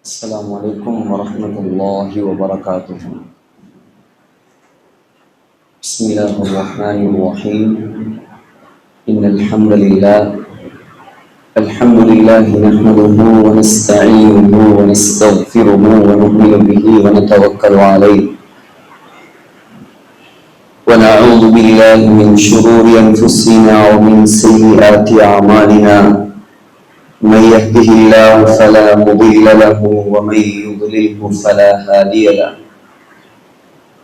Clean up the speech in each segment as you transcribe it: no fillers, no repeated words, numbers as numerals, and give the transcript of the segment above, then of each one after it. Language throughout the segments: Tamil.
السلام عليكم ورحمة الله وبركاته. بسم الله الرحمن الرحيم. إن الحمد لله نحمده ونستعينه ونستغفره ونؤمن به ونتوكل عليه ونعوذ بالله من شرور أنفسنا ومن سيئات أعمالنا. من يهده الله فلا مضل له ومن يضلله فلا هادي له.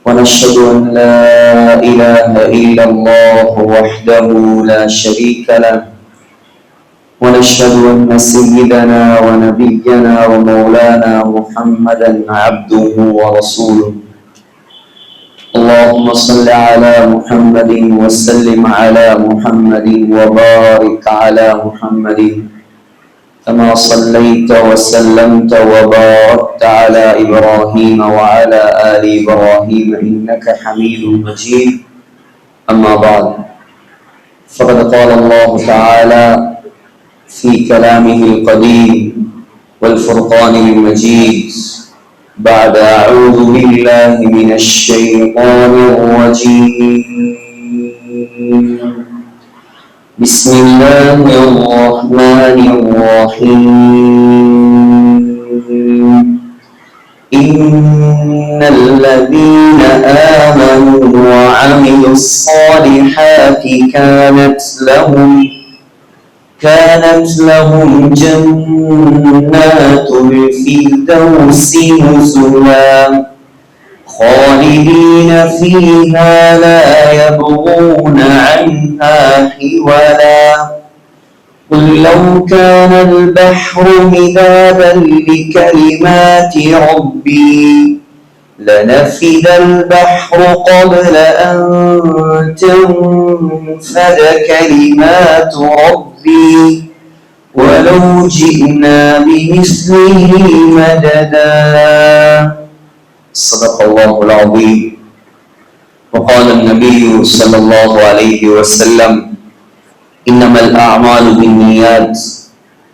ونشهد أن لا إله إلا الله وحده لا شريك له. ونشهد أن سيدنا ونبينا ومولانا محمدا عبده ورسوله. اللهم صل على محمد وسلم على محمد وبارك على محمد كما صليت وسلمت وباركت على إبراهيم وعلى آل إبراهيم إنك حميد مجيد. أما بعد، فقد قال الله تعالى في كلامه القديم والفرقان المجيد بعد أعوذ بالله من الشيطان الرجيم. بسم الله الرحمن الرحيم. إن الذين آمنوا وعملوا الصالحات كانت لهم جنات الفردوس نزلا خالدين فيها لا يبغون عنها حولا. قل لو كان البحر مدادا لكلمات ربي لنفد البحر قبل أن تنفد كلمات ربي ولو جئنا بمثله مددا. صدق الله العظيم. وقال النبي صلى الله عليه وسلم: إنما الأعمال بالنيات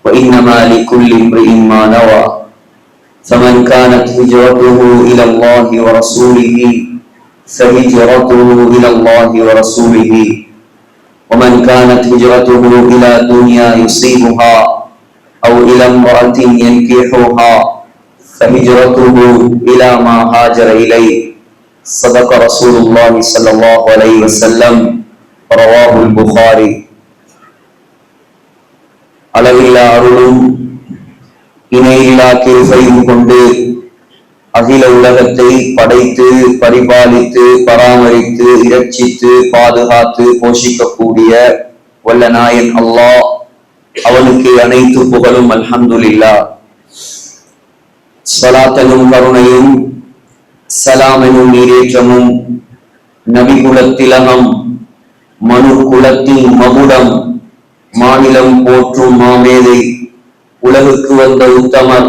وإنما لكل امرئ ما نوى. فمن كانت هجرته إلى الله ورسوله فهجرته إلى الله ورسوله، ومن كانت هجرته إلى دنيا يصيبها أو إلى امرأة ينكحها فهجرته إلى ما هاجر إليه. صدق رسول الله صلى الله عليه وسلم. رواه البخاري. அளவில்லா அருளும் இணையில்லா கிருபையும் கொண்டு அகில உலகத்தை படைத்து பரிபாலித்து பராமரித்து இரட்சித்து பாதுகாத்து போஷிக்கக்கூடிய வல்ல நாயன் அல்லாஹ், அவனுக்கு அனைத்து புகழும். அல்ஹம்துலில்லாஹ். ஸலாத்தனும் கருணையும் சலாமெனும் நீரேற்றமும் நபி குலத்திலகம் மனு குலத்தின் மகுடம் மாநிலம் போற்றும் மாமேதை உலகுக்கு வந்த உத்தமர்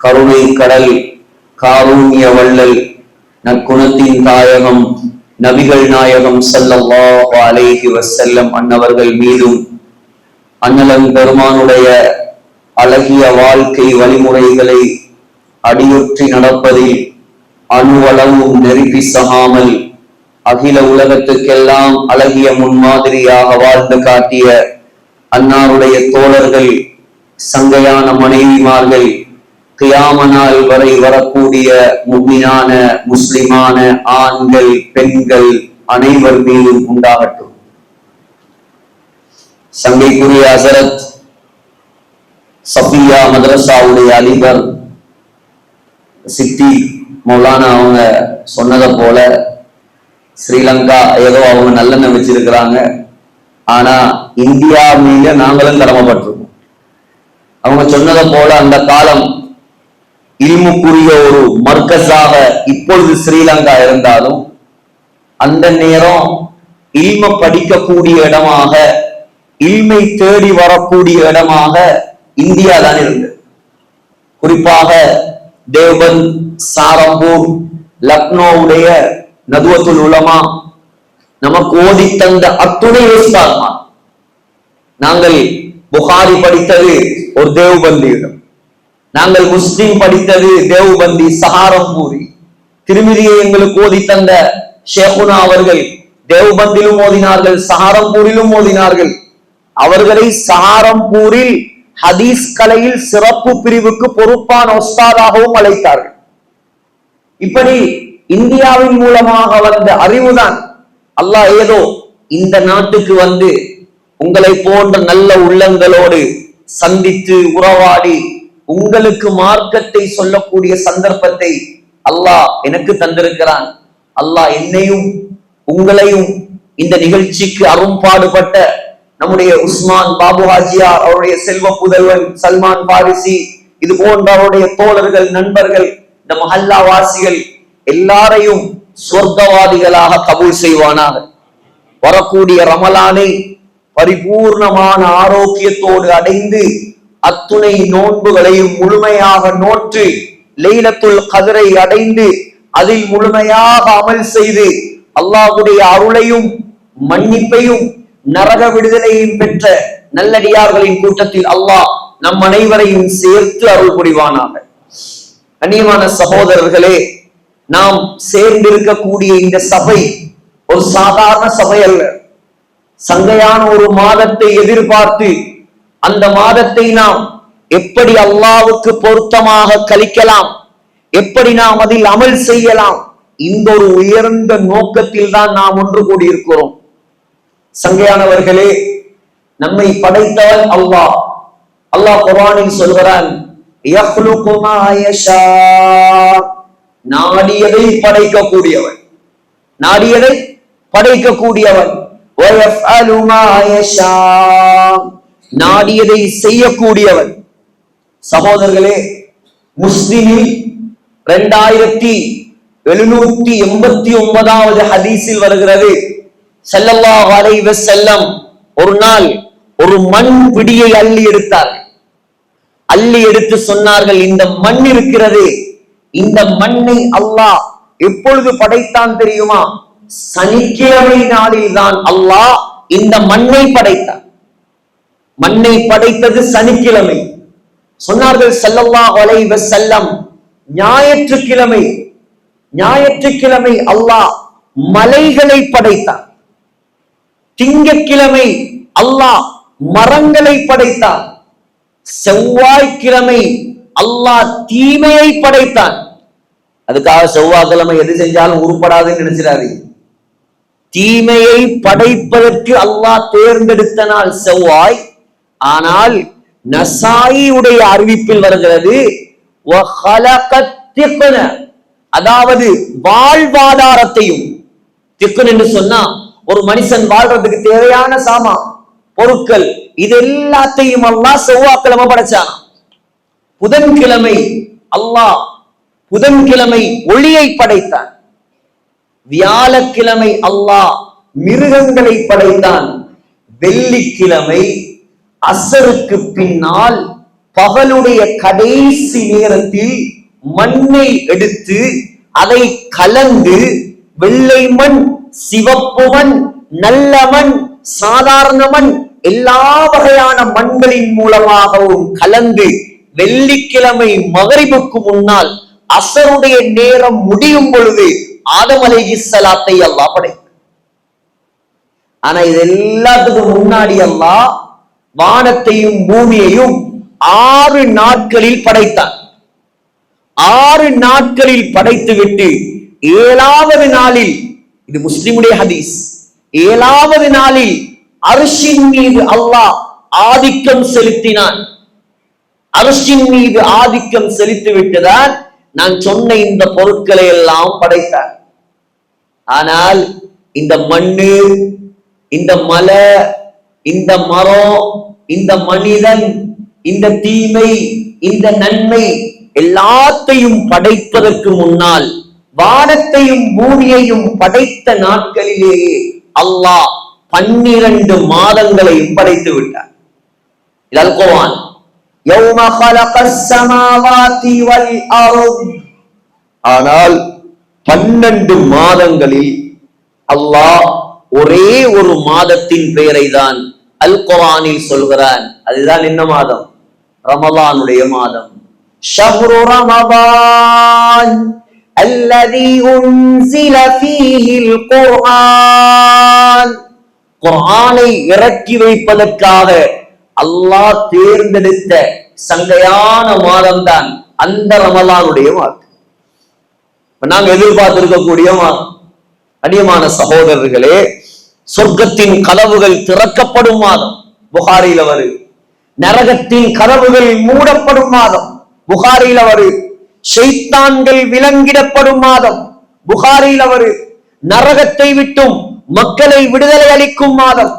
கருணை கடல் காருண்ய வள்ளல் நற்குணத்தின் தாயகம் நபிகள் நாயகம் ஸல்லல்லாஹு அலைஹி வஸல்லம் அன்னவர்கள் மீதும் அண்ணலன் பெருமானுடைய அழகிய வாழ்க்கை வழிமுறைகளை அடியொற்றி நடப்பதில் அணுவளவும் நெருப்பி சகாமல் அகில உலகத்துக்கெல்லாம் அழகிய முன்மாதிரியாக வாழ்ந்து காட்டிய அன்னாருடைய தோழர்கள், சங்கையான மனைவிமார்கள், கியாம நாள் வரை வரக்கூடிய முஃமினான முஸ்லிமான ஆண்கள் பெண்கள் அனைவர் மீதும் உண்டாகட்டும். சங்கைக்குரிய ஹஸரத் சஃபியா மதரசாவுடைய அதிபர் சித்தி மௌலானா அவங்க சொன்னதை போல ஸ்ரீலங்கா ஏதோ அவங்க நல்லெண்ணெய் வச்சிருக்கிறாங்க, ஆனா இந்தியா மீது நாங்களும் கடமைப்பட்டிருக்கோம். அவங்க சொன்னதை போல அந்த காலம் இல்முக்குரிய ஒரு மர்கஸாக இப்பொழுது ஸ்ரீலங்கா இருந்தாலும் அந்த நேரம் இல்ம படிக்கக்கூடிய இடமாக இல்மை தேடி வரக்கூடிய இடமாக இந்தியா தான் இருந்தது. குறிப்பாக தேவபந்த், சாரம்பூர், லக்னோவுடைய நதுவத்துல் உலமா நமக்கு ஓதி தந்த அத்துணை உஸ்தாத்மார். நாங்கள் புகாரி படித்தது ஒரு தேவபந்தியிடம், நாங்கள் முஸ்லிம் படித்தது தேவ்பந்தி, சஹாரம்பூரி. திருமிதியை எங்களுக்கு ஓதி தந்த ஷேகுனா அவர்கள் தேவ்பந்திலும் ஓதினார்கள், சஹாரம்பூரிலும் ஓதினார்கள். அவர்களை சஹாரம்பூரில் ஹதீஸ் கலையில் சிறப்பு பிரிவுக்கு பொறுப்பான உஸ்தாதாகவும் அழைத்தார்கள். இப்படி இந்தியாவின் மூலமாக வந்த அறிவுதான் அல்லாஹ் ஏதோ இந்த நாட்டுக்கு வந்து உங்களை போன்ற நல்ல உள்ளங்களோடு சந்தித்து உறவாடி உங்களுக்கு மார்க்கத்தை சொல்லக்கூடிய சந்தர்ப்பத்தை அல்லாஹ் எனக்கு தந்திருக்கிறான். அல்லாஹ் என்னையும் உங்களையும் இந்த நிகழ்ச்சிக்கு அரும்பாடுபட்ட நம்முடைய உஸ்மான் பாபு ஹாஜியார், அவருடைய செல்வ புதல்வன் சல்மான் பாரிசி, இது போன்ற அவருடைய தோழர்கள், நண்பர்கள், இந்த மஹல்லா வாசிகள் எல்லாரையும் சொர்க்கவாதிகளாக கபூல் செய்வானாக. வரக்கூடிய ரமலானை பரிபூர்ணமான ஆரோக்கியத்தோடு அடைந்து அத்துணை நோன்புகளையும் முழுமையாக நோற்று லைலத்துல் கத்ரை அடைந்து அதில் முழுமையாக அமல் செய்து அல்லாஹ்வுடைய அருளையும் மன்னிப்பையும் நரக விடுதலையும் பெற்ற நல்லடியார்களின் கூட்டத்தில் அல்லாஹ் நம் அனைவரையும் சேர்த்து அருள் புரிவானாக. கண்ணியமான சகோதரர்களே, நாம் சேர்ந்திருக்கக்கூடிய இந்த சபை ஒரு சாதாரண சபை அல்ல. சங்கையான ஒரு மாதத்தை எதிர்பார்த்து அந்த மாதத்தை நாம் எப்படி அல்லாஹ்வுக்கு பொருத்தமாக கழிக்கலாம், எப்படி நாம் அதில் அமல் செய்யலாம், இந்த ஒரு உயர்ந்த நோக்கத்தில் தான் நாம் ஒன்று கூடியிருக்கிறோம். சங்கையானவர்களே, நம்மை படைத்தவன் அல்லாஹ். அல்லாஹ் குர்ஆனில் சொல்கிறான், யக்லுகு மா யஷா, நாடியதை படைக்கக்கூடியவன், நாடியதை படைக்கக்கூடியவன். வயஃஅலு மா யஷா, நாடியதை செய்யக்கூடியவன். சகோதரர்களே, முஸ்லிமில் 2789வது ஹதீஸில் வருகிறது, ஸல்லல்லாஹு அலைஹி வஸல்லம் ஒரு நாள் ஒரு மண் பிடியை அள்ளி எடுத்தார்கள். அள்ளி எடுத்து சொன்னார்கள், இந்த மண் இருக்கிறது, இந்த மண்ணை அல்லாஹ் எப்பொழுது படைத்தான் தெரியுமா? சனிக்கிழமை நாளில் தான் அல்லாஹ் இந்த மண்ணை படைத்தான். மண்ணை படைத்தது சனிக்கிழமை. சொன்னார்கள் ஸல்லல்லாஹு அலைஹி வஸல்லம், ஞாயிற்றுக்கிழமை அல்லாஹ் மலைகளை படைத்தான். திங்கட்கிழமை அல்லாஹ் மரங்களை படைத்தான். செவ்வாய்க்கிழமை அல்லாஹ் தீமையை படைத்தான். அதுக்காக செவ்வாய்க்கிழமை எது செஞ்சாலும் உருப்படாதுன்னு நினைச்சிடாரு. தீமையை படைப்பதற்கு அல்லாஹ் தேர்ந்தெடுத்த நாள் செவ்வாய். ஆனால் நசாயியுடைய அறிவிப்பில் வருகிறது, அதாவது வாழ்வாதாரத்தையும், திக்குன் என்று சொன்னா ஒரு மனுஷன் வாழ்றதுக்கு தேவையான சாமான், பொருட்கள், இது எல்லாத்தையும் அல்லாஹ் செவ்வாய்க்கிழமை படைச்சான். புதன்கிழமை ஒளியை படைத்தான். வியாழக்கிழமை அல்லாஹ் மிருகங்களை படைத்தான். வெள்ளிக்கிழமை அசருக்கு பின்னால் பகலுடைய கடைசி நேரத்தில் மண்ணை எடுத்து அதை கலந்து வெள்ளை மண், சிவப்பு மண், நல்ல மண், சாதாரண மண், எல்லா வகையான மண்களின் மூலமாகவும் கலந்து வெள்ளிக்கிழமை மகரிபுக்கு முன்னால் அசருடைய நேரம் முடியும் பொழுது ஆதம் அலைஹிஸ்ஸலாத்தை அல்லாஹ் படைத்தார். ஆனா இது எல்லாத்துக்கும் முன்னாடி அல்லாஹ் வானத்தையும் பூமியையும் 6 நாட்களில் படைத்தான். 6 நாட்களில் படைத்துவிட்டு 7வது நாளில், இது முஸ்லிமுடைய ஹதீஸ், 7வது நாளில் அர்ஷின் மீது அல்லாஹ் ஆதிக்கம் செலுத்தினான். அர்ஷின் மீது ஆதிக்கம் செலுத்தி விட்டுதான் நான் சொன்ன இந்த பொருட்களை எல்லாம் படைத்தார். ஆனால் இந்த மண்ணு, இந்த மலை, இந்த மரம், இந்த மனிதன், இந்த தீமை, இந்த நன்மை எல்லாத்தையும் படைப்பதற்கு முன்னால் வானத்தையும் பூமியையும் படைத்த நாட்களிலேயே அல்லாஹ் 12 மாதங்களையும் படைத்து விட்டார். இது அல் குர்ஆன். யௌம خلقஸ் ஸமாவாதி வல் அர்த். ஆனால் 12 மாதங்களில் அல்லாஹ் ஒரே ஒரு மாதத்தின் பெயரை தான் அல் குர்ஆனில் சொல்கிறான். அதுதான் என்ன மாதம்? ரமலானுடைய மாதம். ஷஹ்ரு ரமதான் அல்லதி உன்சில ஃபீஹில் குர்ஆன். குர்ஆனை இறக்கி வைப்பதற்காக அல்லாஹ் தேர்ந்தெடுத்த சங்கையான மாதம் தான் அந்த ரமலானுடைய மாதம். நாங்க எதிர்பார்த்திருக்கக்கூடிய அடியமான சகோதரர்களே, சொர்க்கத்தின் கதவுகள் திறக்கப்படும் மாதம் புகாரில வருது. நரகத்தின் கதவுகள் மூடப்படும் மாதம் புகாரில வருது. ஷைத்தான்கள் விலங்கிடப்படும் மாதம் புகாரில வருது. நரகத்தை விட்டும் மக்களை விடுதலை அளிக்கும் மாதம்.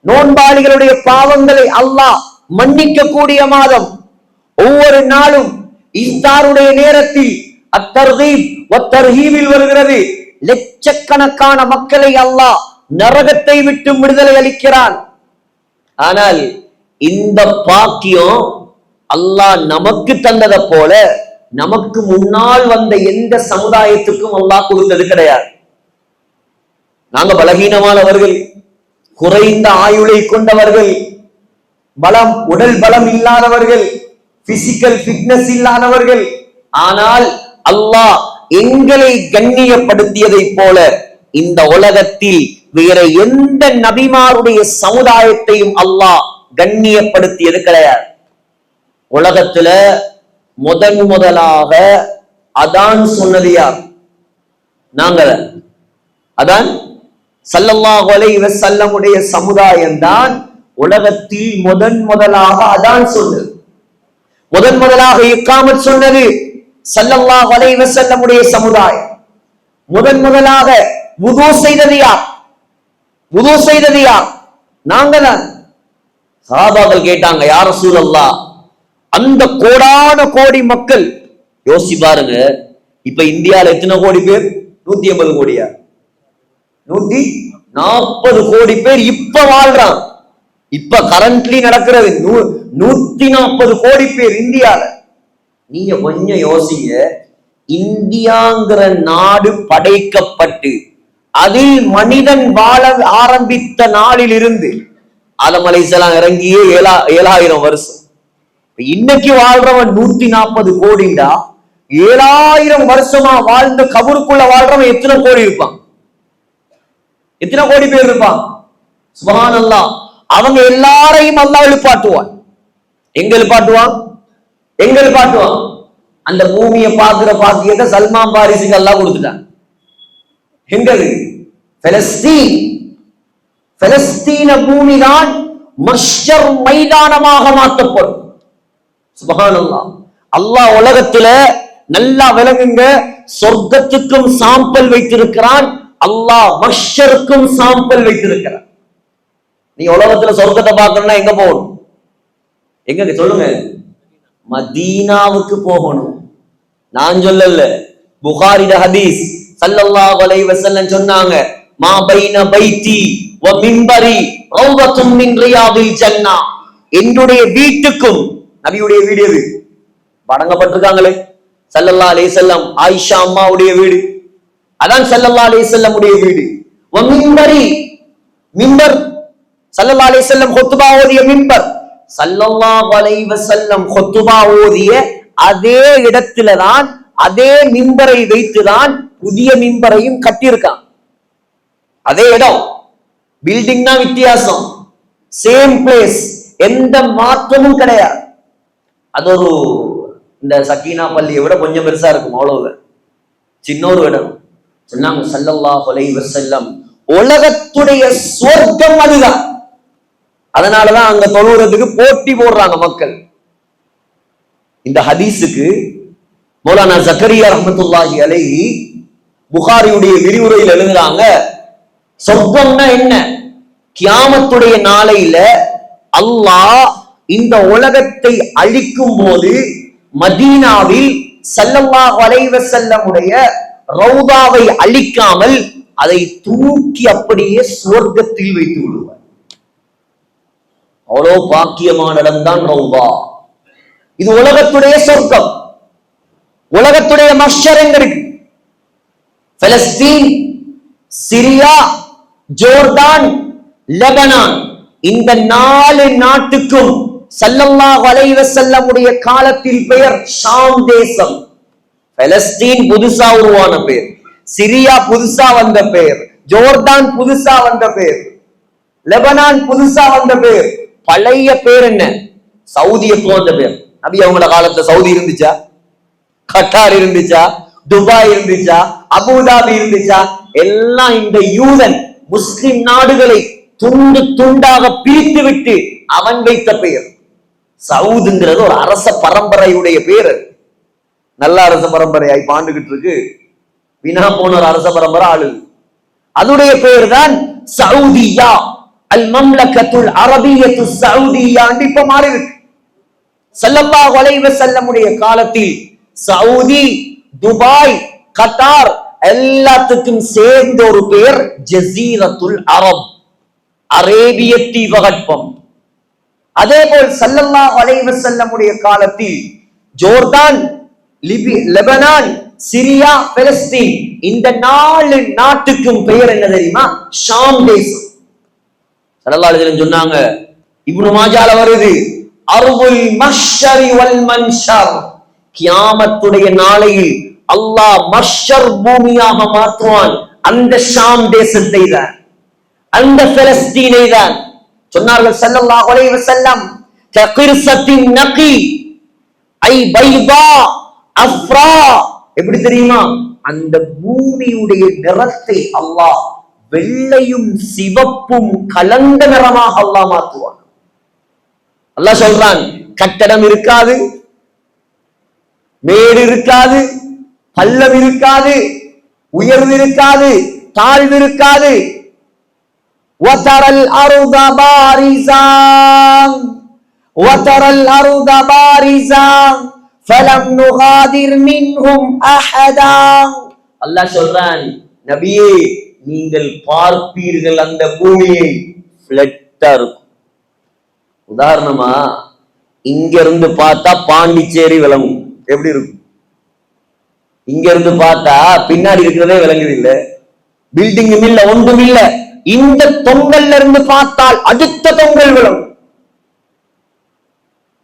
நோன்பாளிகளுடைய பாவங்களை அல்லாஹ் மன்னிக்க கூடிய மாதம். ஒவ்வொரு நாளும் இஃப்தாருடைய நேரத்தில் அத்தர்கீப் வத்தர்ஹீபில் வருகிறது. லட்சக்கணக்கான மக்களை அல்லாஹ் நரகத்தை விட்டு விடுதலை அளிக்கிறான். ஆனால் இந்த பாக்கியம் அல்லாஹ் நமக்கு தந்ததை போல நமக்கு முன்னால் வந்த எந்த சமுதாயத்துக்கும் அல்லாஹ் கொடுத்தது கிடையாது. நாங்க பலகீனமானவர்கள், குறைந்த ஆயுளை கொண்டவர்கள், பலம் உடல் பலம் இல்லாதவர்கள், பிசிக்கல் ஃபிட்னஸ் இல்லாதவர்கள். ஆனால் அல்லாஹ் எங்களை கண்ணியப்படுத்தியதை போல இந்த உலகத்தில் வேற எந்த நபிமாருடைய சமுதாயத்தையும் அல்லாஹ் கண்ணியப்படுத்தியது கிடையாது. உலகத்துல முதலாக அதான் சொன்னது யார்? நாங்கள். அதான் ஸல்லல்லாஹு அலைஹி வஸல்லமுடைய சமுதாயம் தான் உலகத்தில் முதலாக அதான் சொன்னது. முதலாக இக்காமத் சொன்னது ஸல்லல்லாஹு அலைஹி வஸல்லமுடைய சமுதாயம். முதலாக வுது செய்தது யார்? வுது செய்தது யார்? நாங்க தான். சஹாபாக்கள் கேட்டாங்க, யா ரசூலல்லாஹ், அந்த கோடான கோடி மக்கள் யோசி பாருங்க, இப்ப இந்தியால எத்தனை கோடி பேர்? 180 கோடியா? 140 கோடி பேர் இப்ப வாழ்றான். இப்ப கரண்ட்லி நடக்கிறது 140 கோடி பேர் இந்தியால. நீங்க கொஞ்சம் யோசிங்க, இந்தியாங்கிற நாடு படைக்கப்பட்டு அதில் மனிதன் வாழ ஆரம்பித்த நாளில் இருந்து ஆதம் அலைஹிஸ்ஸலாம் இறங்கியே 7000 வருஷம். இன்னைக்கு வாழ்றவன் 140 கோடிண்டா 7000 வருஷமா வாழ்ந்த கபருக்குள்ள வாழ்றவன் எத்தனை கோடி இருப்பான்? எத்தனை கோடி பேர் இருப்பான்? சுப்ஹானல்லாஹ். அவங்க எல்லாரையும் அல்லாஹ் எழுப்பாட்டுவான். எங்க எழுப்பாட்டுவான்? எங்க எழுப்பாட்டுவான்? அந்த பூமியை பார்க்கிற பாக்கியத்தை சல்மான் பாரிஸுக்கு அல்லாஹ் கொடுத்துட்டான். எங்க இருக்கு? பலஸ்தீன். பலஸ்தீன பூமி தான் மஹ்ஷர் மைதானமாக மாற்றப்படும். சுப்ஹானல்லாஹ். அல்லாஹ் உலகத்துல நல்லா விளங்குங்க, சொர்க்கத்துக்கும் சாம்பல் வைத்திருக்கிறான், அல்லாஹ் மஹ்ஷருக்கும் சாம்பல் வைத்திருக்கிறான். நீ உலகத்துல சொர்க்கத்தை பார்க்கணும்னா எங்க போகணும்? எங்க சொல்லுங்க? மதீனாவுக்கு போகணும். நான் சொல்லல, புகாரில ஹதீஸ். ஸல்லல்லாஹு அலைஹி வஸல்லம் சொன்னாங்க, மா பைன பைத்தி வ மிம்பரி ரௌதத்தும் மின் ரியாதில் ஜன்னah. என்னுடைய வீட்டுக்கும், நபியுடைய வீடு எது? வணங்கப்பட்டிருக்காங்களே ஸல்லல்லாஹு அலைஹி வஸல்லம், ஆயிஷா அம்மாவுடைய வீடு, அதான் ஸல்லல்லாஹு அலைஹி வஸல்லம் உடைய வீடு. வ மிம்பரி, மிம்பர் ஸல்லல்லாஹு அலைஹி வஸல்லம் குத்பா ஓதிய மிம்பர், ஸல்லல்லாஹு அலைஹி வஸல்லம் குத்பா ஓதிய அதே இடத்துல தான், அதே மிம்பரை வைத்துதான் புதிய மிம்பரையும் கட்டியிருக்கான். அதே இடம், பில்டிங் தான் வித்தியாசம், சேம் பிளேஸ், எந்த மாற்றமும் கிடையாது. அது ஒரு இந்த சக்கீனா பள்ளியை விட கொஞ்சம் பெருசா இருக்கும், அவ்வளவு சின்ன ஒரு இடம். சொன்னாங்க ஸல்லல்லாஹு அலைஹி வஸல்லம், உலகத்துடைய சொர்க்கம் அதுதான். அதனாலதான் அங்க தொழுறதுக்கு போட்டி போடுறாங்க மக்கள். இந்த ஹதீஸுக்கு மௌலானா ஜக்கரியா ரஹ்மத்துல்லாஹி அலைஹி புகாரியுடைய விரிவுரையில் எழுதுறாங்க, சொர்க்கம்னா என்ன? கியாமத்துடைய நாளையில அல்லாஹ் இந்த உலகத்தை அழிக்கும் போது மதீனாவில் ஸல்லல்லாஹு அலைஹி வஸல்லமுடைய ரௌதாவை அழிக்காமல் அதை தூக்கி அப்படியே சுவர்க்கத்தில் வைத்து விடுவார். அவ்வளோ பாக்கியமான இடம்தான் ரௌதா. இது உலகத்துடைய சொர்க்கம். உலகத்துடைய மஹ்ஷர் எங்க இருக்கு? பலஸ்தீன், சிரியா, ஜோர்தான், லெபனான், இந்த 4 நாட்டுக்கும் ஸல்லல்லாஹு அலைஹி வஸல்லமுடைய காலத்தில் பெயர் ஷாம் தேசம். பலஸ்தீன் புதுசா உருவான பெயர், சிரியா புதுசா வந்த பெயர், ஜோர்டான் புதுசா வந்த பெயர், லெபனான் புதுசா வந்த பெயர். பழைய பேர் என்ன? சவுதி. எப்போ வந்த பேர்? நபி அவங்களோட காலத்துல சவுதி இருந்துச்சா? கட்டார் இருந்துச்சா? துபாய் இருந்துச்சா? அபுதாபி இருந்துச்சா? எல்லாம் இந்த யூதன் முஸ்லிம் நாடுகளை துண்டு துண்டாக பிரித்து விட்டு அவன் வைத்த பெயர். சவுதுங்கிறது ஒரு அரச பரம்பரையுடைய பேர். நல்ல அரச பரம்பரையாய் பாண்டுகிட்டு இருக்கு. வினா போன ஒரு அரச பரம்பரை ஆளு. அதுடைய பெயர் தான் சவுதியா. அல் மம்லகத்துல் அரபியத்து சவுதியா இப்ப மாறி இருக்கு. ஸல்லல்லாஹு அலைஹி வஸல்லமுடைய காலத்தில் சவுதி, துபாய், கட்டார் எல்லாத்துக்கும் சேர்ந்த ஒரு பெயர் ஜஸீரத்துல் அரப், அரேபிய தீபகற்பம். அதே போல் ஸல்லல்லாஹு அலைஹி வஸல்லமுடைய காலத்தில் ஜோர்டான், லெபனான், சிரியா, பலஸ்தீன் இந்த 4 நாட்டுக்கும் பெயர் என்ன தெரியுமா? ஷாம் தேசம். ஸல்லல்லாஹு அலைஹி வஸல்லம் சொன்னாங்க, இப்னு மாஜால வருது, அர்துல் மஷ்ஷரி வல் மன்ஷர், கியாமத்துடைய நாளையில் அல்லாஹ் மஷ்ஷர் பூமியாக மாற்றுவான் அந்த ஷாம் தேசத்தை தான், அந்த பலஸ்தீனை தான். சொன்னார்கள் ஸல்லல்லாஹு அலைஹி வஸல்லம், ககிர்சத்தின் நகி ஐ பைதா அஃப்ரா. எப்படி தெரியுமா? அந்த பூமியுடைய நிறத்தை அல்லாஹ் வெள்ளையும் சிவப்பும் கலந்த நிறமாக அல்லாஹ் மாற்றுவான். அல்லாஹ் சொல்றான், கட்டடம் இருக்காது, மேடு இருக்காது, பள்ளம் இருக்காது, உயர்வு இருக்காது, தாழ்வு இருக்காது. வதரல் அர்த பாரிஸா வதரல் அர்த பாரிஸா ஃபலம் நுகாதிர் மின்ஹும் அஹதா. அல்லாஹ் சொல்றான், நபியே நீங்கள் பார்ப்பீர்கள் அந்த பூமியை ஃபிளட்டா இருக்கும். உதாரணமா இங்க இருந்து பார்த்தா பாண்டிச்சேரி விளங்கும். எப்படி இருக்கும்? இங்க இருந்து பார்த்தா பின்னாடி இருக்கிறதே விளங்குது இல்ல, பில்டிங்கும் இல்ல, ஒன்றும் இல்ல. இந்த தொங்கல்ல இருந்து பார்த்தால் அடுத்த தொங்கல் விளங்கும்,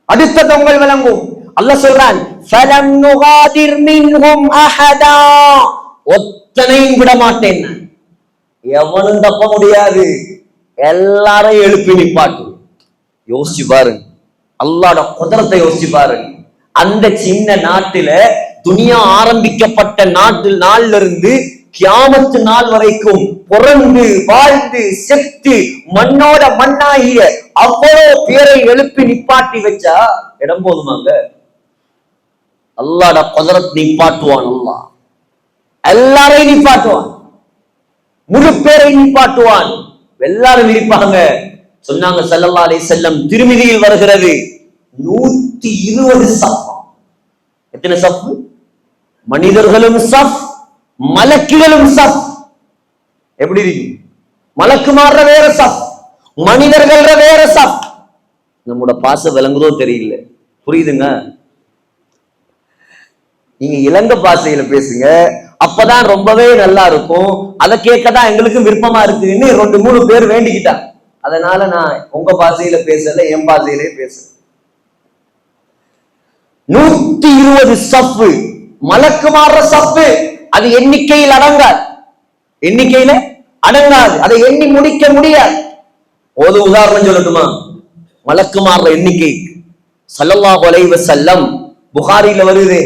அடுத்த தொங்கல் விளங்கும். அல்லாஹ் சொல்றான், ஃபலம் நுகாதிர் மின்ஹும் அஹதா, ஒத்தனையும் விட மாட்டேன், எவனும் தப்ப முடியாது, எல்லாரையும் எழுப்பி நிப்பாட்டு. யோசிச்சு பாருங்க, அல்லாஹ்வோட குதிரத்தை யோசிச்சு பாருங்க. அந்த சின்ன நாட்டில துனியா ஆரம்பிக்கப்பட்ட நாள்ல இருந்து கியாமத்து நாள் வரைக்கும் பிறந்து வாழ்ந்து செத்து மண்ணோட மண்ணாகிய அவ்வளவு பேரை எழுப்பி நிப்பாட்டி வச்சா இடம் போதுமாங்க? அல்லாஹ்வோட குதிரத் நிப்பாட்டுவான். அல்லாஹ் எல்லாரையும் நிப்பாட்டுவான், முழு பேரை நிப்பாட்டுவான், எல்லாரும் இருப்பாங்க. சொன்னாங்க ஸல்லல்லாஹு அலைஹி வஸல்லம், திருமிதியில் வருகிறது 120 சஃப். எத்தனை சஃப்? மனிதர்களும் சஃப், மலக்குகளும் சஃப். எப்படி இருக்கு? மலக்குமார்ற வேற சஃப், மனிதர்கள் வேற சஃப். நம்மோட பாச விளங்குதோ தெரியல, புரியுதுங்க? நீங்க இலங்கை பாசையில பேசுங்க, அப்பதான் ரொம்பவே நல்லா இருக்கும். அதை கேட்கதான் எங்களுக்கும் விருப்பமா இருக்குன்னு 2-3 பேர் வேண்டிக்கிட்டாங்க. அதனால நான் உங்க பாசையில பேசல, என் பாசையிலே பேசுறேன். 120 சஃப், மலக்குமார்ற சஃப். அது எண்ணிக்கையில் அடங்காது, எண்ணிக்கையில அடங்காது, அதை எண்ணி முடிக்க முடியாது. ஒரு உதாரணம் சொல்லட்டுமா? மலக்குமார்ற எண்ணிக்கை ஸல்லல்லாஹு அலைஹி வஸல்லம் புகாரில வருது,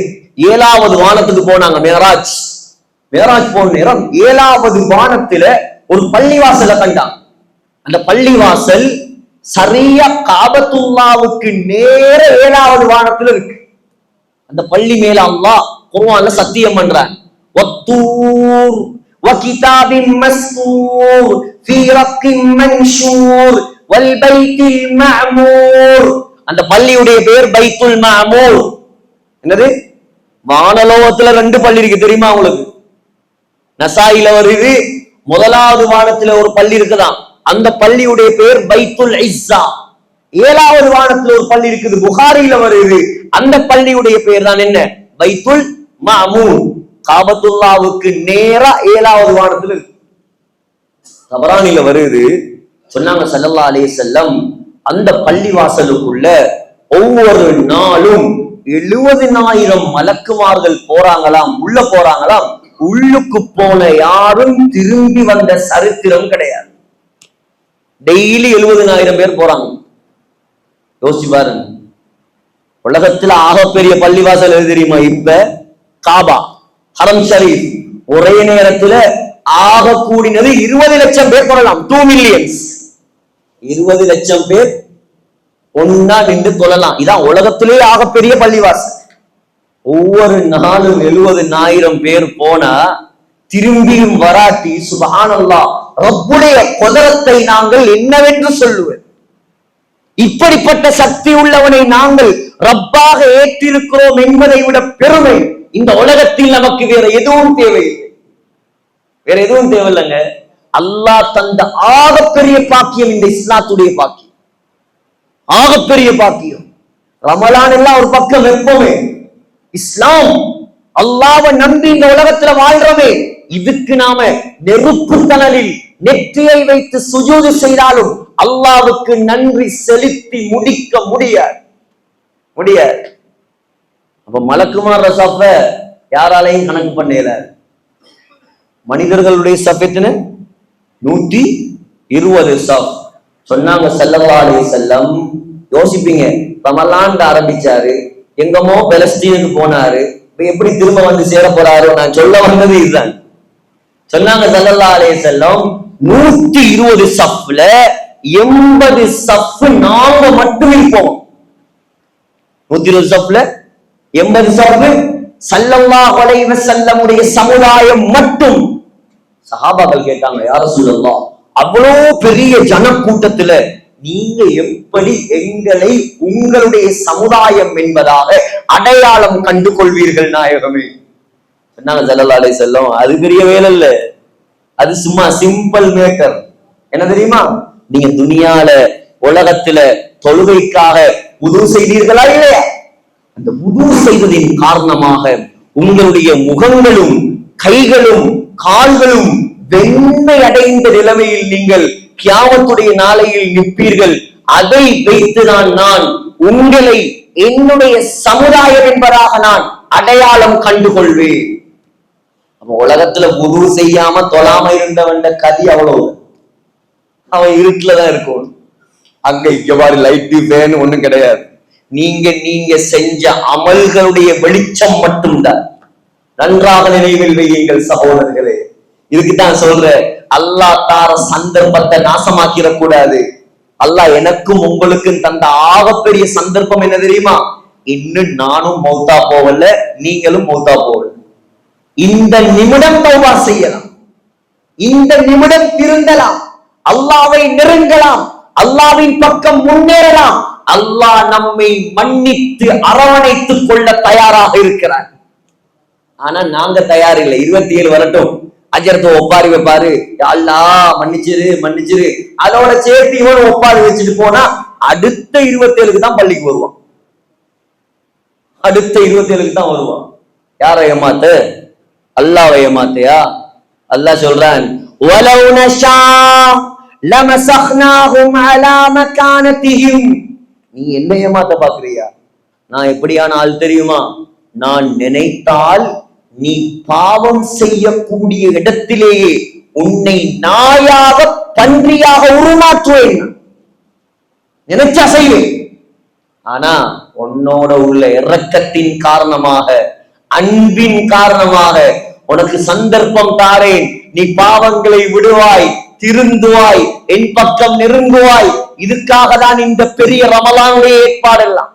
7வது வானத்துக்கு போனாங்க. மேராஜ் போன நேரம் 7வது வானத்துல ஒரு பள்ளிவாசலை கண்டாங்க. அந்த பள்ளிவாசல் சரியா காபத்துல்லாவுக்கு நேர 7வது வானத்துல இருக்கு. அந்த பள்ளி மேல அல்லாஹ் குர்ஆன்ல சத்தியம் பண்றான், வத்தூர் வகிதாபின் மஸ்தூர் ஃபீ ரக்கின் மன்ஷூர் வல் பைத்தில் மஅமூர். அந்த பள்ளியுடைய பேர் பைத்துல் மஅமூர். என்னது? வானலோகத்துல 2 பள்ளி இருக்கு, தெரியுமா உங்களுக்கு? நசாயில வருது, 1வது வானத்துல ஒரு பள்ளி இருக்குதான், அந்த பள்ளியுடைய பேர் பைத்துல் இஸ்ஸா. 7வது வானத்துல ஒரு பள்ளி இருக்குது, புகாரில வருது, அந்த பள்ளியுடைய பேர் தான் என்ன? பைத்துல் மஅமூர். காபத்துல்லாவுக்கு நேரா 7வது வானத்துல இருக்கு. தபரானில வருது, சொன்னாங்க ஸல்லல்லாஹு அலைஹி வஸல்லம், அந்த பள்ளிவாசலுக்குள்ள ஒவ்வொரு நாளும் 70,000 மலக்குமார்கள் போறாங்களாம், உள்ள போறாங்களாம். உள்ளுக்கு போன யாரும் திரும்பி வந்த சரித்திரம் கிடையாது. டெய்லி 70,000 பேர் போறாங்க. யோசிச்சு பாருங்க. உலகத்துல ஆகப்பெரிய பள்ளிவாசல் எது தெரியுமா? இப்ப காபா, ஹரம் ஷரீப். ஒரே நேரத்துல ஆக கூடினது 20 லட்சம் பேர் போடலாம். 2 மில்லியன்ஸ். 20 லட்சம் பேர் ஒன்னா நின்று தொழலாம். இதான் உலகத்திலேயே ஆகப்பெரிய பள்ளிவாசல். ஒவ்வொரு நாளும் 70,000 பேர் போனா திரும்பியும் வராட்டி சுப்ஹானல்லாஹ், ரப்புடைய குதரத்தை நாங்கள் என்னவென்று சொல்லுவது? இப்படிப்பட்ட சக்தி உள்ளவனை நாங்கள் ரப்பாக ஏற்றிருக்கிறோம் என்பதை விட பெருமை இந்த உலகத்தில் நமக்கு வேற எதுவும் தேவையில்லை. வேற எதுவும் தேவையில்லைங்க. அல்லாஹ் தந்த ஆகப்பெரிய பாக்கியம் இந்த இஸ்லாத்துடைய பாக்கியம், ஆகப்பெரிய பாக்கியம். ரமலான் எல்லாம் ஒரு பக்கம் எப்பவுமே, இஸ்லாம் அல்லாஹ்வை நம்பி இந்த உலகத்துல வாழ்றவே. இதுக்கு நாம நெருப்பு தணலில் நெற்றியை வைத்து சுஜூது செய்தாலும் அல்லாஹ்வுக்கு நன்றி செலுத்தி முடிக்க முடியாது. அப்ப மலக்குமார் சஃப யாராலையும் கணக்கு பண்ணல. மனிதர்களுடைய சஃப் எத்தனை? 120 சஃப். சொன்னாங்க ஸல்லல்லாஹு அலைஹி வஸல்லம். யோசிப்பீங்க, ரமலான் ஆரம்பிச்சாரு, எங்கமோ பலஸ்தீனுக்கு போனாரு, எப்படி திரும்ப வந்து சேர போறாரு? நான் சொல்ல வந்தது இதுதான். சொன்னாங்க ஸல்லல்லாஹு அலைஹி வஸல்லம், 120 சஃப்ல 80 சஃப் நாங்க மட்டும் இருப்போம். 120 சஃப்ல 80 சஃப் ஸல்லல்லாஹு அலைஹி வஸல்லமுடைய சமுதாயம் மட்டும். சஹாபாக்கள் கேட்டாங்க, யா ரசூலல்லாஹ், அவ்வளவு பெரிய ஜனக்கூட்டத்துல நீங்க எப்படி எங்களை உங்களுடைய சமுதாயம் என்பதாக அடையாளம் கண்டு கொள்வீர்கள் நாயகமே? சொன்னாங்க ஸல்லல்லாஹு அலைஹி வஸல்லம், அது பெரிய வேலை இல்ல, அது சும்மா சிம்பிள் மேட்டர். என்ன தெரியுமா? நீங்க துனியால உலகத்துல தொழுகைக்காக உது செய்தீர்களா இல்லையா? அந்த உது செய்ததின் காரணமாக உங்களுடைய முகங்களும் கைகளும் கால்களும் வெண்மை அடைந்த நிலைமையில் நீங்கள் கியாமத்துடைய நாளையில் நிற்பீர்கள். அதை வைத்துதான் நான் உங்களை என்னுடைய சமுதாயம் என்பதாக நான் அடையாளம் கண்டுகொள்வேன். அப்ப உலகத்துல உது செய்யாம தொழாம இருந்தவன் கதி அவ்வளவு. அவன் இருட்டுலதான் இருக்கும். அங்க இவ்வாறு லைட்டு ஃபேன் ஒண்ணும் கிடையாது. நீங்க செஞ்ச அமல்களுடைய வெளிச்சம் மட்டும்தான். நன்றாக நினைவில் வையுங்கள் சகோதரர்களே. இதுக்குதான் சொல்ற, அல்லாஹ் தார சந்தர்ப்பத்தை நாசமாக்கிடக் கூடாது. அல்லாஹ் எனக்கும் உங்களுக்கும் தந்த ஆகப்பெரிய சந்தர்ப்பம் என்ன தெரியுமா? இன்னும் நானும் மௌத்தா போவல, நீங்களும் மௌத்தா போவல. இந்த நிமிடம் தௌபா செய்யலாம், இந்த நிமிடம் திருந்தலாம், அல்லாஹ்வை நெருங்கலாம், அல்லாஹ்வின் பக்கம் முன்னேறலாம். அல்லாஹ் நம்மை மன்னித்து அரவணைத்துக் கொள்ள தயாராக இருக்கிறார். ஆனா நாங்க தயார் இல்லை. 27 வரட்டும், அஜரத்தை ஒப்பாரி வைப்பாரு, அல்லாஹ் மன்னிச்சிரு, அதோட சேர்த்து இவன் ஒப்பாரி வச்சுட்டு போனா அடுத்த 27க்கு தான் பள்ளிக்கு வருவான். அடுத்த 27க்கு தான் வருவான். யாரை ஏமாத்த? அல்லாஹ்வை ஏமாத்தையா? அல்லாஹ் சொல்றான், வலவ் நஷா லமஸக்னாஹும் அலா மகானதிஹிம். நீ என்ன ஏமாத்த பாக்குறியா? நான் எப்படியான ஆள் தெரியுமா? நான் நினைத்தால் நீ பாவம் செய்யக்கூடிய இடத்திலேயே உன்னை நாயாக பன்றியாக உருமாற்றுவேன். நினைச்சா செய்வேன். ஆனா உன்னோட உள்ள இரக்கத்தின் காரணமாக, அன்பின் காரணமாக உனக்கு சந்தர்ப்பம் தாரேன். நீ பாவங்களை விடுவாய், திருந்துவாய், என் பக்கம் நெருங்குவாய். இதுக்காக தான் இந்த பெரிய ரமலானுடைய ஏற்பாடெல்லாம்.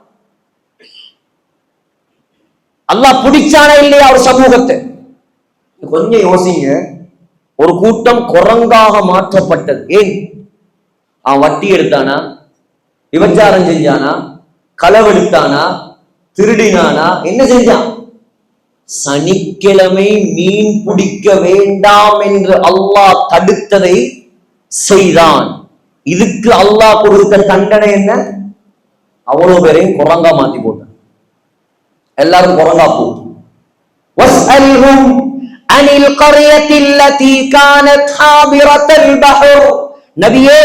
அல்லாஹ் பிடிச்சானே இல்லையா ஒரு சமூகத்தை? கொஞ்சம் யோசிங்க. ஒரு கூட்டம் குரங்காக மாற்றப்பட்டது. ஏன்? அவன் வட்டி எடுத்தானா, விபச்சாரம் செஞ்சானா, களவெடுத்தானா, திருடினானா, என்ன செஞ்சான்? சனிக்கிழமை மீன் பிடிக்க வேண்டாம் என்று அல்லாஹ் தடுத்ததை செய்தான். இதுக்கு அல்லாஹ் கொடுத்த தண்டனை என்ன? அவ்வளவு பேரையும் குரங்கா மாத்தி போட்டான். எல்லாரும் குரங்கா போகும். வஸ்அல்ஹும் அனில் கர்யத்தில் லதி கானத் ஹாபிரத்தல் பஹர். நபியே,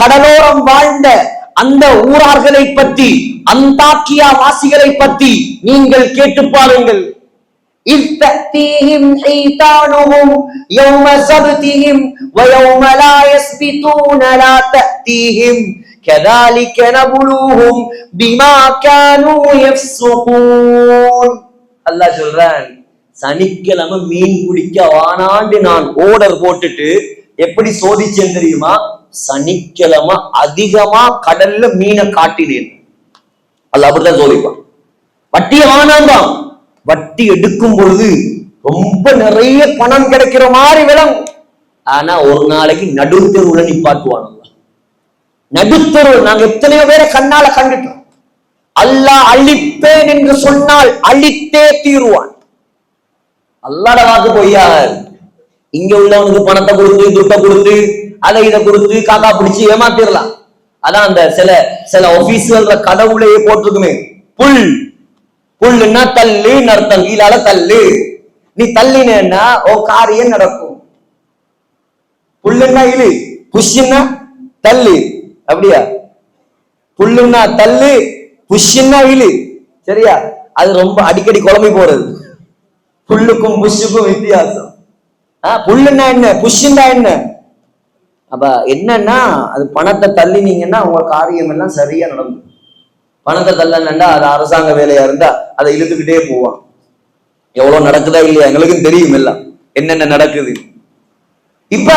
கடலோரம் வாழ்ந்த அந்த ஊரார்களை பற்றி, அந்தாக்கியா வாசிகளை பற்றி நீங்கள் கேட்டு பாருங்கள். إذ تأتيهم حيتانهم يوم سبتهم ويوم لا يسبتون لا تأتيهم كذلك نبلوهم بما كانوا يفسقون. அல்லாஹ் சொல்றான், சனிக்கிழமை மீன் பிடிக்க வானாண்டு நான் ஆர்டர் போட்டுட்டு எப்படி சோதிச்சேன் தெரியுமா? சனிக்கிழமை அதிகமா கடல்ல மீனை காட்டினேன். அல்லாஹ் அப்படிதான் சோதிப்பான். வட்டிய வானாந்தான். வட்டி எடுக்கும் பொழுது ரொம்ப நிறைய பணம் கிடைக்கிற மாதிரி விளங்கும். ஆனா ஒரு நாளைக்கு நடுத்தெருவுல நிப்பாட்டுவான். நடுத்தெரு நாங்க எத்தனையோ பேரை கண்ணால கண்டுட்டோம். அல்லாஹ் அழிப்பேன் என்று சொன்னால் அழித்தே தீருவான். அல்லாஹ்ட வாக்கு பொய்யாது. இங்க உள்ளவனுக்கு பணத்தை கொடுத்து, துட்டை கொடுத்து, அதை இதை கொடுத்து காக்கா பிடிச்சு ஏமாத்திரலாம். அதான் அந்த சில ஆபீஸ்ல கடவுளையே போட்டிருக்குமே, புல் புல்லுன்னா தள்ளு அர்த்தம், கீழால தள்ளு, நீ தள்ளினா ஓ காரியம் நடக்கும். புல்லுன்னா இழு, புஷ்ன்னா தள்ளு, அப்படியா? புல்லுன்னா தள்ளு, புஷ்ன்னா இழு, சரியா? அது ரொம்ப அடிக்கடி குழம்பி போறது. புல்லுக்கும் புஷ்ஷுக்கும் வித்தியாசம். புல்லுன்னா என்ன, புஷ்ன்னா என்ன? அப்ப என்னன்னா அது பணத்தை தள்ளினீங்கன்னா உங்க காரியம் எல்லாம் சரியா நடக்கும். பணத்தை தள்ளனா அது அரசாங்க வேலையா இருந்தா அதை இழுத்துக்கிட்டே போவான். எவ்வளவு நடக்குதா இல்லையா எங்களுக்கும் தெரியும் எல்லாம் என்னென்ன நடக்குது. இப்ப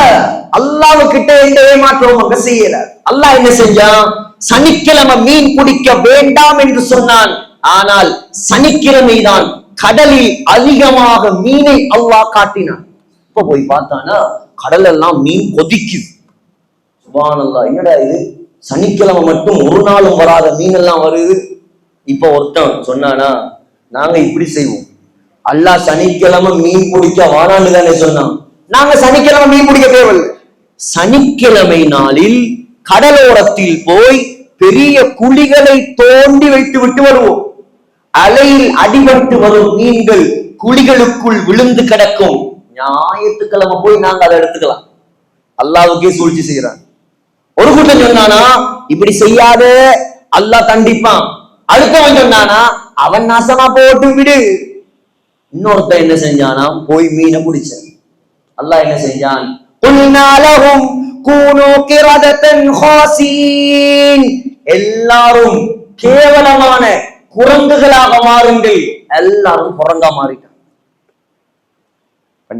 அல்லாஹ் கிட்ட எந்த ஏமாற்றமும் அங்க செய்யல. அல்லாஹ் என்ன செஞ்சான்? சனிக்கிழமை மீன் பிடிக்க வேண்டாம் என்று சொன்னான். ஆனால் சனிக்கிழமை தான் கடலில் அதிகமாக மீனை அல்லாஹ் காட்டினான். இப்ப போய் பார்த்தானா கடல் எல்லாம் மீன் கொதிக்குது. சுப்ஹானல்லாஹ், என்னடா இது, சனிக்கிழமை மட்டும் ஒரு நாளும் வராத மீன் எல்லாம் வருது. இப்ப ஒருத்தன் சொன்னானா, நாங்க இப்படி செய்வோம், அல்லாஹ் சனிக்கிழமை மீன் பிடிக்க வானான்னு தானே சொன்னான், நாங்க சனிக்கிழமை மீன் பிடிக்க தேவையில்லை. சனிக்கிழமை நாளில் கடலோரத்தில் போய் பெரிய குழிகளை தோண்டி வைத்து விட்டு வருவோம். அலையில் அடிபட்டு வரும் மீன்கள் குழிகளுக்குள் விழுந்து கிடக்கும். ஞாயிற்றுக்கிழமை போய் நாங்க அதை எடுத்துக்கலாம். அல்லாஹ்வுக்கே சூழ்ச்சி செய்யறான். ஒரு கூட்டம் சொன்னானா, இப்படி செய்யாத அல்லாஹ் தண்டிப்பான். அடுத்தவன் சொன்னானா, அவன் நாசமா போட்டு விடு. இன்னொருத்தன் என்ன செஞ்சானா, போய் மீனை பிடிச்சான். அல்லாஹ் என்ன செஞ்சான்? எல்லாரும் கேவலமான குரங்குகளாக மாறுங்கள். எல்லாரும் குரங்கா மாறிட்டான்.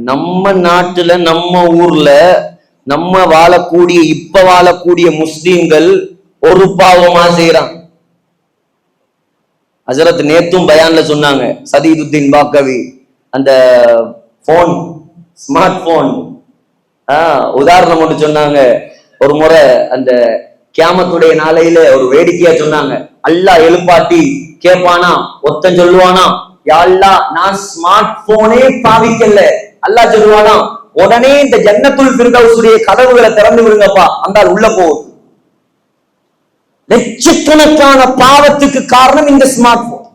நம்ம நாட்டுல, நம்ம ஊர்ல, நம்ம இப்ப வாழக்கூடிய முஸ்லீம்கள் ஒரு பாவமா செய்யறான். ஹஜரத் நேத்தும் பயான்ல சொன்னாங்க, சதீதுத்தீன் பாக்கவி, அந்த போன், ஸ்மார்ட் போன் உதாரணம் ஒன்று சொன்னாங்க. ஒரு முறை அந்த கியாமத்துடைய நாளையில ஒரு வேடிக்கையா சொன்னாங்க, அல்லாஹ் எழுப்பாட்டி கேட்பானா, ஒத்தன் சொல்லுவானா, யா அல்லாஹ் நான் ஸ்மார்ட் போனே பாவிக்கல. அல்லாஹ் சொல்லுவானா, உடனே இந்த ஜன்னத்துல் ஃபிர்தௌஸுடைய கதவுகளை திறந்து விடுங்கப்பா, அந்த உள்ள போகுது. லட்சக்கணக்கான பாவத்துக்கு காரணம் இந்த ஸ்மார்ட் போன்.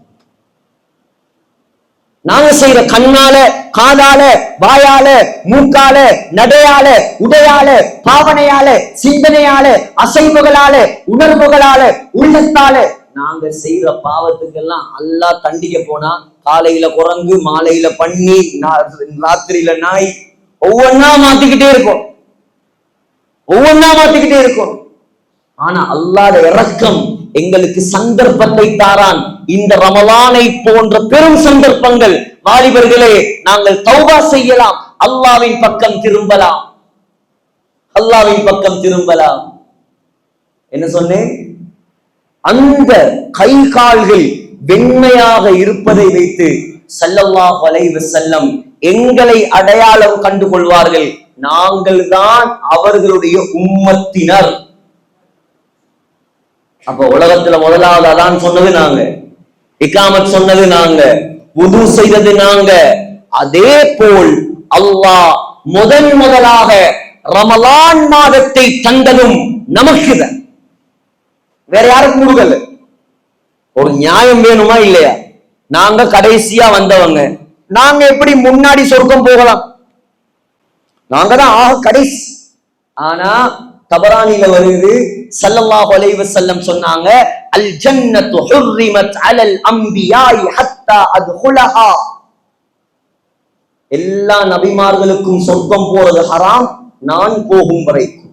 நாங்க செய்யற கண்ணால, காதால, வாயால, மூக்கால, நடையால, உடையால, பாவனையால, சிந்தனையால, அசைவுகளால, உணர்வுகளால, உள்ளத்தால நாங்க செய்யற பாவத்துக்கெல்லாம் அல்லாஹ் தண்டிக்க போனா, காலையில குரங்கு, மாலையில பன்னி, ராத்திரியில நாய், ஒவ்வொன்னா மாத்திக்கிட்டே இருக்கும். ஆனா அல்லாஹ்வுடைய இரக்கம் எங்களுக்கு சந்தர்ப்பத்தை தாரான். இந்த ரமலானை போன்ற பெரும் சந்தர்ப்பங்கள். வாலிபர்களே, நாங்கள் தௌபா செய்யலாம், அல்லாஹ்வின் பக்கம் திரும்பலாம். என்ன சொன்னேன்? அந்த கை கால்கள் வெண்மையாக இருப்பதை வைத்து ஸல்லல்லாஹு அலைஹி வஸல்லம் எங்களை அடையாளம் கண்டு கொள்வார்கள். நாங்கள் தான் அவர்களுடைய உம்மத்தினர். அப்ப உலகத்துல முதலாவது அதான் சொன்னது நாங்க, இகாமத் சொன்னது நாங்க, வுது செய்தது நாங்க. அதே போல் அல்லாஹ் முதலாக ரமலான் மாதத்தை தந்ததும் நமக்கு தான், வேற யாருக்கும் கொடுக்கல. ஒரு நியாயம் வேணுமா இல்லையா? நாங்க கடைசியா வந்தவங்க, நாங்க எப்படி முன்னாடி சொர்க்கம் போகலாம்? நாங்க தான் ஆக கடைசி. ஆனா தபரானில வருது, ஸல்லல்லாஹு அலைஹி வஸல்லம் சொன்னாங்க, அல் ஜன்னத்து ஹுர்ரிமத் அலல் அன்பியாஇ ஹத்தா அத்குலஹா. எல்லா நபிமார்களுக்கும் சொர்க்கம் போறது ஹராம், நான் போகும் வரைக்கும்.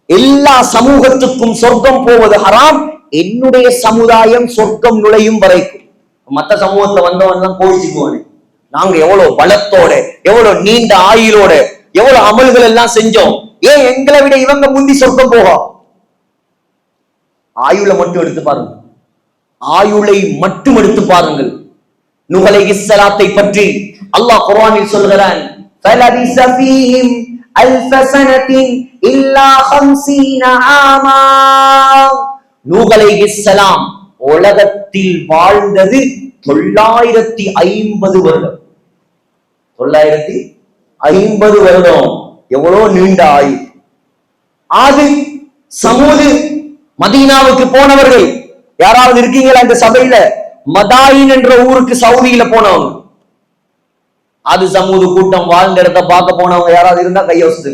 எல்லா சமூகத்துக்கும் சொர்க்கம் போவது ஹராம், என்னுடைய சமுதாயம் சொர்க்கம் நுழையும் வரைக்கும். மற்ற சமூகத்துல வந்தவன் தான் கோவிச்சுக்குவானே, நாங்க எவ்வளவு பலத்தோட, எவ்வளவு நீண்ட ஆயுளோட, எவ்வளவு அமல்கள் எல்லாம் செஞ்சோம், ஏன் எங்களை விட இவங்க முந்தி சொர்க்கம் போகும்? ஆயுளை மட்டும் எடுத்து பாருங்க, ஆயுளை மட்டும் எடுத்து பாருங்கள். நூஹ் அலைஹிஸ்ஸலாத்தை பற்றி அல்லாஹ் குர்ஆனில் சொல்கிறான், ஃபலபிஸ ஃபீஹிம் அல்ஃப ஸனத்தின் இல்லா 50 ஆமா. நூஹ் அலைஹிஸ்ஸலாம் உலகத்தில் வாழ்ந்தது 950 வருடம். 950 வருடம், எவ்வளவு நீண்ட ஆயுள். ஆது, சமூது, மதீனாவுக்கு போனவர்கள் யாராவது இருக்கீங்களா இந்த சபையில? மதாயின் என்ற ஊருக்கு சவுதியில போனவங்க, அது சமூது கூட்டம் வாழ்ந்த இடத்த பார்க்க போனவங்க யாராவது இருந்தா கையோசு.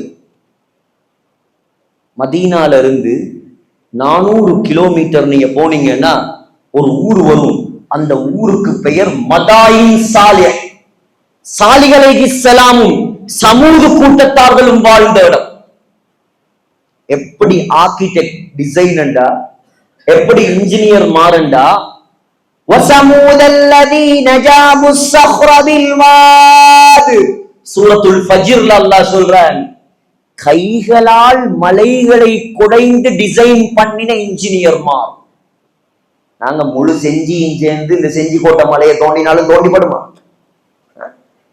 மதீனால இருந்து 400 கிலோமீட்டர் நீங்க போனீங்கன்னா ஒரு ஊர் வரும், அந்த ஊருக்கு பெயர் மதாயின் சாலிஹ். சாலிஹ் அலைஹிஸ்ஸலாமும் சமூது கூட்டத்தார்களும் வாழ்ந்த இடம். எப்படி ஆர்கிடெக்ட் டிசைனண்டா, எப்படி இன்ஜினியர் மாறண்டா, وَثَمُودَ الَّذِينَ جَابُوا الصَّخْرَ بِالْوَادِ. சூரத்துல் ஃபஜ்ர்ல அல்லாஹ் சொல்றான், கைகளால் மலைகளை குடைந்து டிசைன் பண்ணின இன்ஜினியர்மார். நாங்க முழு செஞ்சியும் சேர்ந்து இந்த செஞ்சி கோட்டை மலையை தோண்டினாலும் தோண்டிப்படுமா?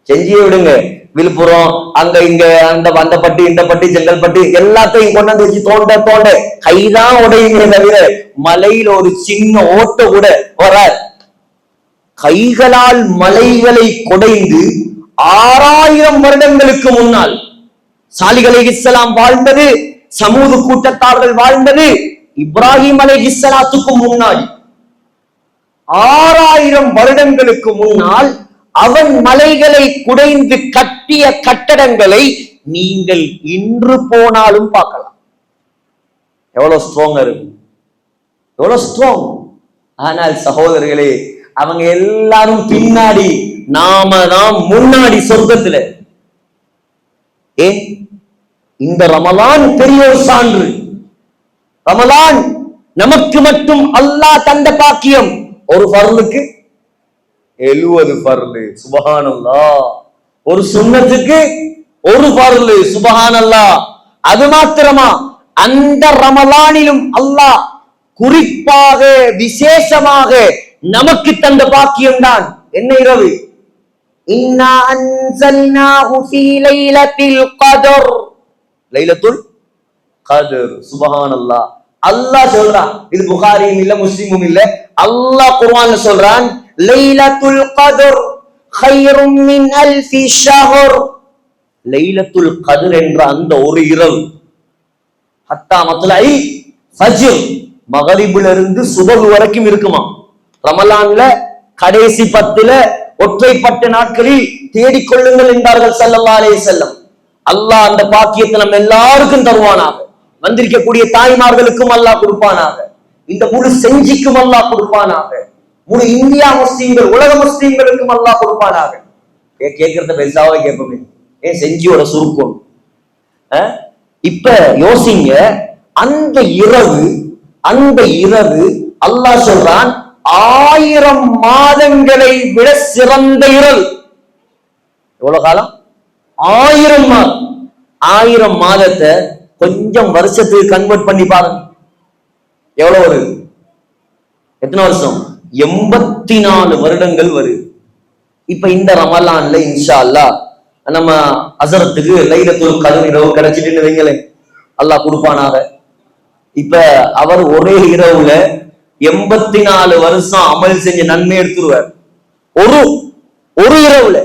செஞ்சியை விடுங்க, விழுப்புரம் அங்க இங்க அந்த பட்டி இந்த பட்டி செங்கல்பட்டு எல்லாத்தையும் கொண்டாந்து வச்சு தோண்ட தோண்ட கைதான் உடையுங்க தவிர மலையில ஒரு சின்ன ஓட்ட கூட வராது. கைகளால் மலைகளை குடைந்து 6000 வருடங்களுக்கு முன்னால் சாலிஹ் அலைஹிஸ்ஸலாம் வாழ்ந்தது, சமூது கூட்டத்தார்கள் வாழ்ந்தது இப்ராஹிம் அலைஹிஸ்ஸலாத்துக்கு முன்னாடி 6000 வருடங்களுக்கு முன்னால் அவன் மலைகளை குடைந்து கட்டிய கட்டடங்களை நீங்கள் இன்று போனாலும் பார்க்கலாம். எவ்வளவு ஸ்ட்ராங்கா இருக்கு, எவ்வளவு ஸ்ட்ராங். ஆனால் சகோதரர்களே, அவங்க எல்லாரும் பின்னாடி, நாம தான் முன்னாடி சொர்க்கத்துல. ஏன்? இந்த ரமலான் பெரிய ஒரு சான்று. ரமலான் நமக்கு மட்டும் அல்லாஹ் தந்த பாக்கியம். ஒரு ஃபர்லுக்கு 70 ஃபர்லு, சுப்ஹானல்லாஹ். ஒரு சுன்னத்துக்கு ஒரு ஃபர்லு, சுப்ஹானல்லாஹ். அது மாத்திரமா, அந்த ரமலானிலும் அல்லாஹ் குறிப்பாக விசேஷமாக நமக்கு தந்த பாக்கியம் தான் என்ன இரவு? இன்னா அன்ஸல்னாஹு ஃபீ லைலத்தில் கத்ர். லைலத்துல் கத்ர், சுப்ஹானல்லாஹ். அல்லாஹ் சொல்றான், இது புகாரியும் இல்ல முஸ்லிமும் இல்ல, அல்லாஹ் குர்ஆன்ல சொல்றான், லைலத்துல் கத்ர் கைரும் மின் அல்ஃபி ஷஹர். லைலத்துல் கத்ர் என்ற அந்த ஒரு இரவு ஹத்தா மத்லஇ ஃபஜ்ர், மகரிபில இருந்து சுபஹ் வரைக்கும் இருக்குமா. ரமலான்ல கடைசி 10ல ஒற்றைப்பட்ட நாட்களில் தேடிக்கொள்ளுங்கள் என்றார்கள் ஸல்லல்லாஹு அலைஹி வஸல்லம். அல்லாஹ் அந்த பாக்கியத்தை நம்ம எல்லாருக்கும் தருவானாக. வந்திருக்கக்கூடிய தாய்மார்களுக்கும் அல்லாஹ் கொடுப்பானாக, இந்த முழு செஞ்சிக்கும் அல்லாஹ் கொடுப்பானாக, முழு இந்தியா முஸ்லீம்கள் உலக முஸ்லீம்களுக்கும் அல்லாஹ் கொடுப்பானாக. கேட்கறத பெருசாவே கேட்போமே, ஏன் செஞ்சியோட சுருக்கம். இப்ப யோசிங்க, அந்த இரவு அல்லாஹ் சொல்றான் 1000 மாதங்களை விட சிறந்த இரவு. எவ்வளவு காலம்? 1000 மாதம். 1000 மாதத்தை கொஞ்சம் வருஷத்துக்கு கன்வெர்ட் பண்ணி பாருங்க, எவ்வளவு வருது? எத்தனை வருஷம்? 84 வருடங்கள் வருது. இப்ப இந்த ரமலான்ல இன்ஷா அல்லாஹ் நம்ம அசரத்துக்கு லைலத்துல் கத்ர் இரவு கிடைச்சிட்டு வைங்களேன், அல்லாஹ் கொடுப்பானாக. இப்ப அவர் ஒரே இரவுல 84 வருஷம் அமல் செஞ்ச நன்மை எடுத்துருவார். ஒரு இரவுல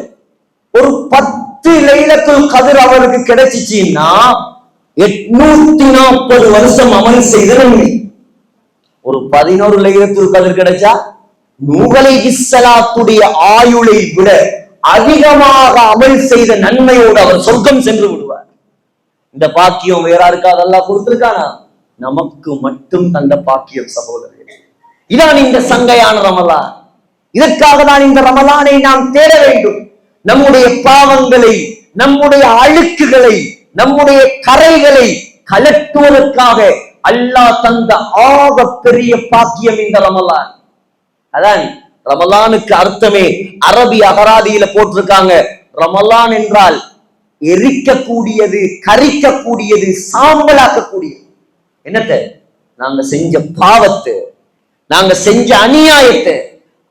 ஒரு 10 லைலத்துல் கத்ர் அவருக்கு கிடைச்சிச்சுன்னா 840 வருஷம் அமல் செய்த நன்மை. ஒரு 11 லைலத்துல் கத்ர் கிடைச்சா நூஹ் அலைஹிஸ்ஸலாத்துடைய ஆயுளை விட அதிகமாக அமல் செய்த நன்மையோடு அவர் சொர்க்கம் சென்று விடுவார். இந்த பாக்கியம் வேற யாருக்காவது அல்லாஹ் கொடுத்திருக்கானா? நமக்கு மட்டும் தந்த பாக்கியம் சகோதரர்களே. இதான் இந்த சங்கையான ரமலான். இதற்காக தான் இந்த ரமலானை நாம் தேட வேண்டும். நம்முடைய பாவங்களை, நம்முடைய அழுக்குகளை, நம்முடைய கரைகளை கலட்டுவதற்காக அல்லாஹ் தந்த ஆக பெரிய பாக்கியம் இந்த ரமலான். அதான் ரமலானுக்கு அர்த்தமே அரபி அகராதியில போட்டிருக்காங்க. ரமலான் என்றால் எரிக்கக்கூடியது, கரிக்கக்கூடியது, சாம்பலாக்கக்கூடியது. என்னத்த? நாங்க செஞ்ச பாவத்தை, நாங்க செஞ்ச அநியாயத்தை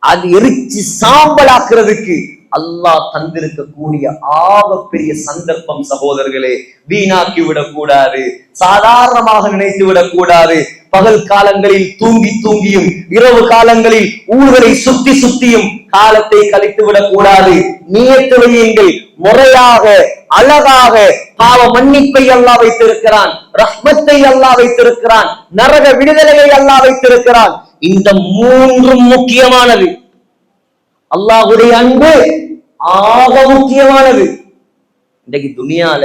அது எரிச்சு சாம்பலாக்குறதுக்கு அல்லாஹ் தந்திருக்கக்கூடிய ஆக பெரிய சந்தர்ப்பம் சகோதரர்களே. வீணாக்கி விடக்கூடாது, சாதாரணமாக நினைத்து விடக்கூடாது. பகல் காலங்களில் தூங்கி தூங்கியும், இரவு காலங்களில் ஊர்களை சுத்தி சுத்தியும் காலத்தை கழித்து விடக்கூடாது. நியத்து வையுங்கள், முறையாக அழகாக. பாவ மன்னிப்பை அல்லாஹ் வைத்திருக்கிறான், ரஹ்மத்தை அல்லாஹ் வைத்திருக்கிறான், நரக விடுதலையை அல்லாஹ் வைத்திருக்கிறான். இந்த மூன்றும் முக்கியமானது. அல்லாஹ்வுடைய அன்பு ஆக முக்கியமானது. இன்றைக்கு துனியால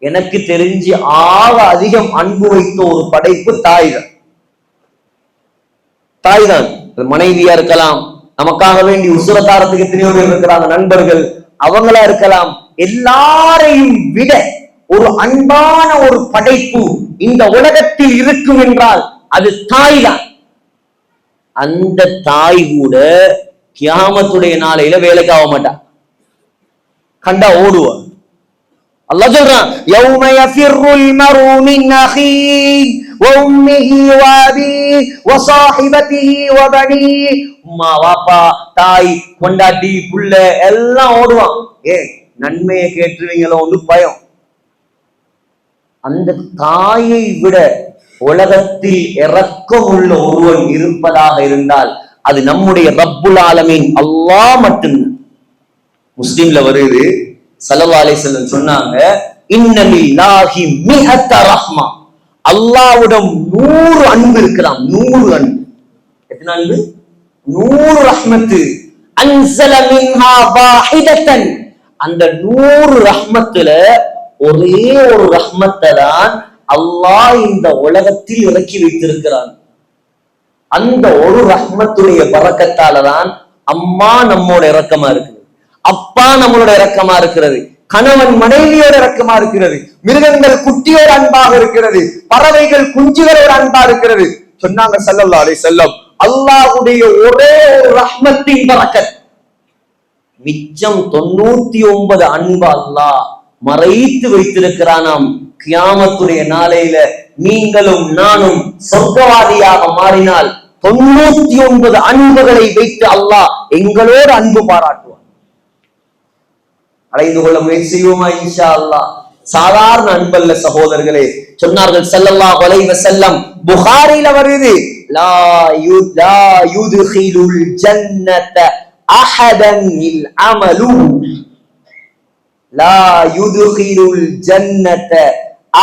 எனக்கு தெரிஞ்சு ஆக அதிகம் அன்பு வைத்த ஒரு படைப்பு தாய் தான். தாய் தான். மனைவியா இருக்கலாம், நமக்காக வேண்டி உசுரத்தாரத்துக்கு எத்தனையோ பேர் இருக்கிறாங்க, நண்பர்கள், அவங்களா இருக்கலாம். எல்லாரையும் விட ஒரு அன்பான ஒரு படைப்பு இந்த உலகத்தில் இருக்கும் என்றால் அது தாய் தான். அந்த தாய் கூட கியாமத்துடைய நாளையில வேலைக்கு ஆக மாட்டான், கண்டா ஓடுவான். அல்லாஹ் சொல்றான், யௌம யஃபிருல் மர்உ மின் அஹீஹி வ உம்மிஹி வ அபீஹி வ ஸாஹிபதிஹி வ பனீஹி. அம்மா, வாப்பா, தாய், பொண்டாட்டி, புள்ள எல்லாம் ஓடுவான். நன்மையை கேட்டுருவீங்களோ ஒன்று பயம். அந்த தாயை விட உலகத்தில் இரக்கம் உள்ள ஒருவன் இருப்பதாக இருந்தால் அது நம்முடைய ரப்புல் ஆலமீன் அல்லாஹ் மட்டும்தான். முஸ்லிம்ல வருது, ஸல்லல்லாஹு அலைஹி வஸல்லம் சொன்னாங்க, இன்னலில்லாஹி மிஅத ரஹ்மா. அல்லாஹ்விடம் 100 அன்பு இருக்கலாம். 100 அன்பு. எத்தனை அன்பு? 100 ரஹ்மத்து. அன்ஸல மின்ஹா வாஹிதத்தன். அந்த 100 ரஹ்மத்துல ஒரே ஒரு ரஹ்மத்தை தான் அல்லாஹ் இந்த உலகத்தில் இறக்கி வைத்திருக்கிறான். அந்த ஒரு ரஹ்மத்துடைய பரக்கத்தால தான் அம்மா நம்மோட இரக்கமா இருக்குது, அப்பா நம்மளோட இரக்கமா இருக்கிறது, கணவன் மனைவியோட இரக்கமா இருக்கிறது, மிருகங்கள் குட்டியோட அன்பாக இருக்கிறது, பறவைகள் குஞ்சுகளோட அன்பா இருக்கிறது. சொன்னாங்க ஸல்லல்லாஹு அலைஹி வஸல்லம், அல்லாஹ்வுடைய ஒரே ஒரு ரஹ்மத்தின் பரக்கத். மிச்சம் 99 அன்பு அல்லாஹ் மறைத்து வைத்திருக்கிறானாம். கியாமத்துடைய நாளையில நீங்களும் நானும் சொர்க்கவாதியாக மாறினால் 99 அன்புகளை வைத்து அல்லாஹ் எங்களோடு அன்பு பாராட்டுவார். அடைந்து கொள்ள முயற்சி செய்வோமா இன்ஷா அல்லாஹ். சாதாரண அன்பல்ல சகோதரர்களே. சொன்னார்கள் ஸல்லல்லாஹு அலைஹி வஸல்லம், புகாரில வருது, லா யுத்கிலுல் ஜன்னத அஹதன் இல் அமலு, லா யுத்கிலுல் ஜன்னத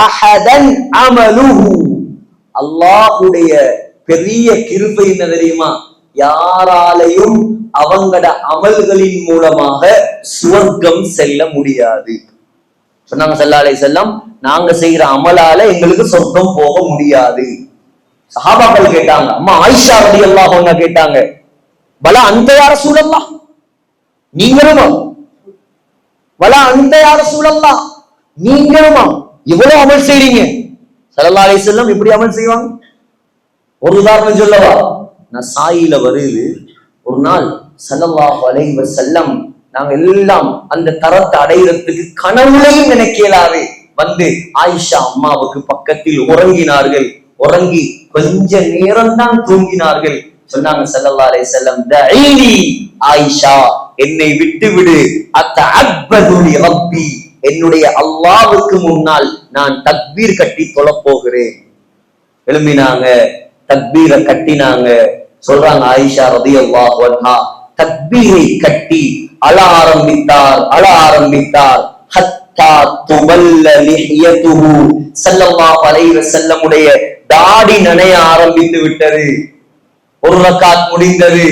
அஹதன் அமலுஹு. அல்லாஹ்வுடைய பெரிய கிருபை என்ன தெரியுமா? யாராலையும் அவங்களோட அமல்களின் மூலமாக சுவர்க்கம் செல்ல முடியாது. சொன்னாங்க ஸல்லல்லாஹு அலைஹி வஸல்லம், நாங்க செய்யற அமலால எங்களுக்கு சொர்க்கம் போக முடியாது. சஹாபாக்கள் கேட்டாங்க, அம்மா ஆயிஷா ரலியல்லாஹு அன்ஹா கேட்டாங்க, பலா அந்த யா ரசூலல்லாஹ், நீங்களுமா? பலா அந்த யா ரசூலல்லாஹ், நீங்களுமா இவ்வளவு அமல் செய்றீங்க? ஸல்லல்லாஹு அலைஹி வஸல்லம் இப்படி அமல் செய்வாங்க? ஒரு உதாரணம் சொல்லவா? நசாயில வருது, ஒரு நாள் ஸல்லல்லாஹு அலைஹி வஸல்லம் நாங்க எல்லாம் அந்த தரத்தை அடைகிறதுக்கு கனவுலையும் நினைக்கலாவே வந்து ஆயிஷா அம்மாவுக்கு பக்கத்தில் உறங்கினார்கள். உறங்கி கொஞ்ச நேரம் தான் தூங்கினார்கள். சொன்னாங்க ஸல்லல்லாஹு அலைஹி வஸல்லம், தஈனி ஆயிஷா, என்னை விட்டு விடு, அத்தஅப்பது லி ரப்பி, என்னுடைய அல்லாஹ்வுக்கு முன்னால் நான் தக்பீர் கட்டி தொழப் போகிறேன். எழும்பினாங்க, தக்பீரை கட்டினாங்க. சொல்றாங்க ஆயிஷா ரலியல்லாஹு அன்ஹா, தக்பீரை கட்டி அழ ஆரம்பித்தார். ஹத்தா துபல்ல லிஹ்யதுஹு, ஸல்லல்லாஹு அலைஹி வஸல்லம் உடைய தாடி நனைய ஆரம்பித்து விட்டது. ஒரு ரக்காத் முடிந்தது,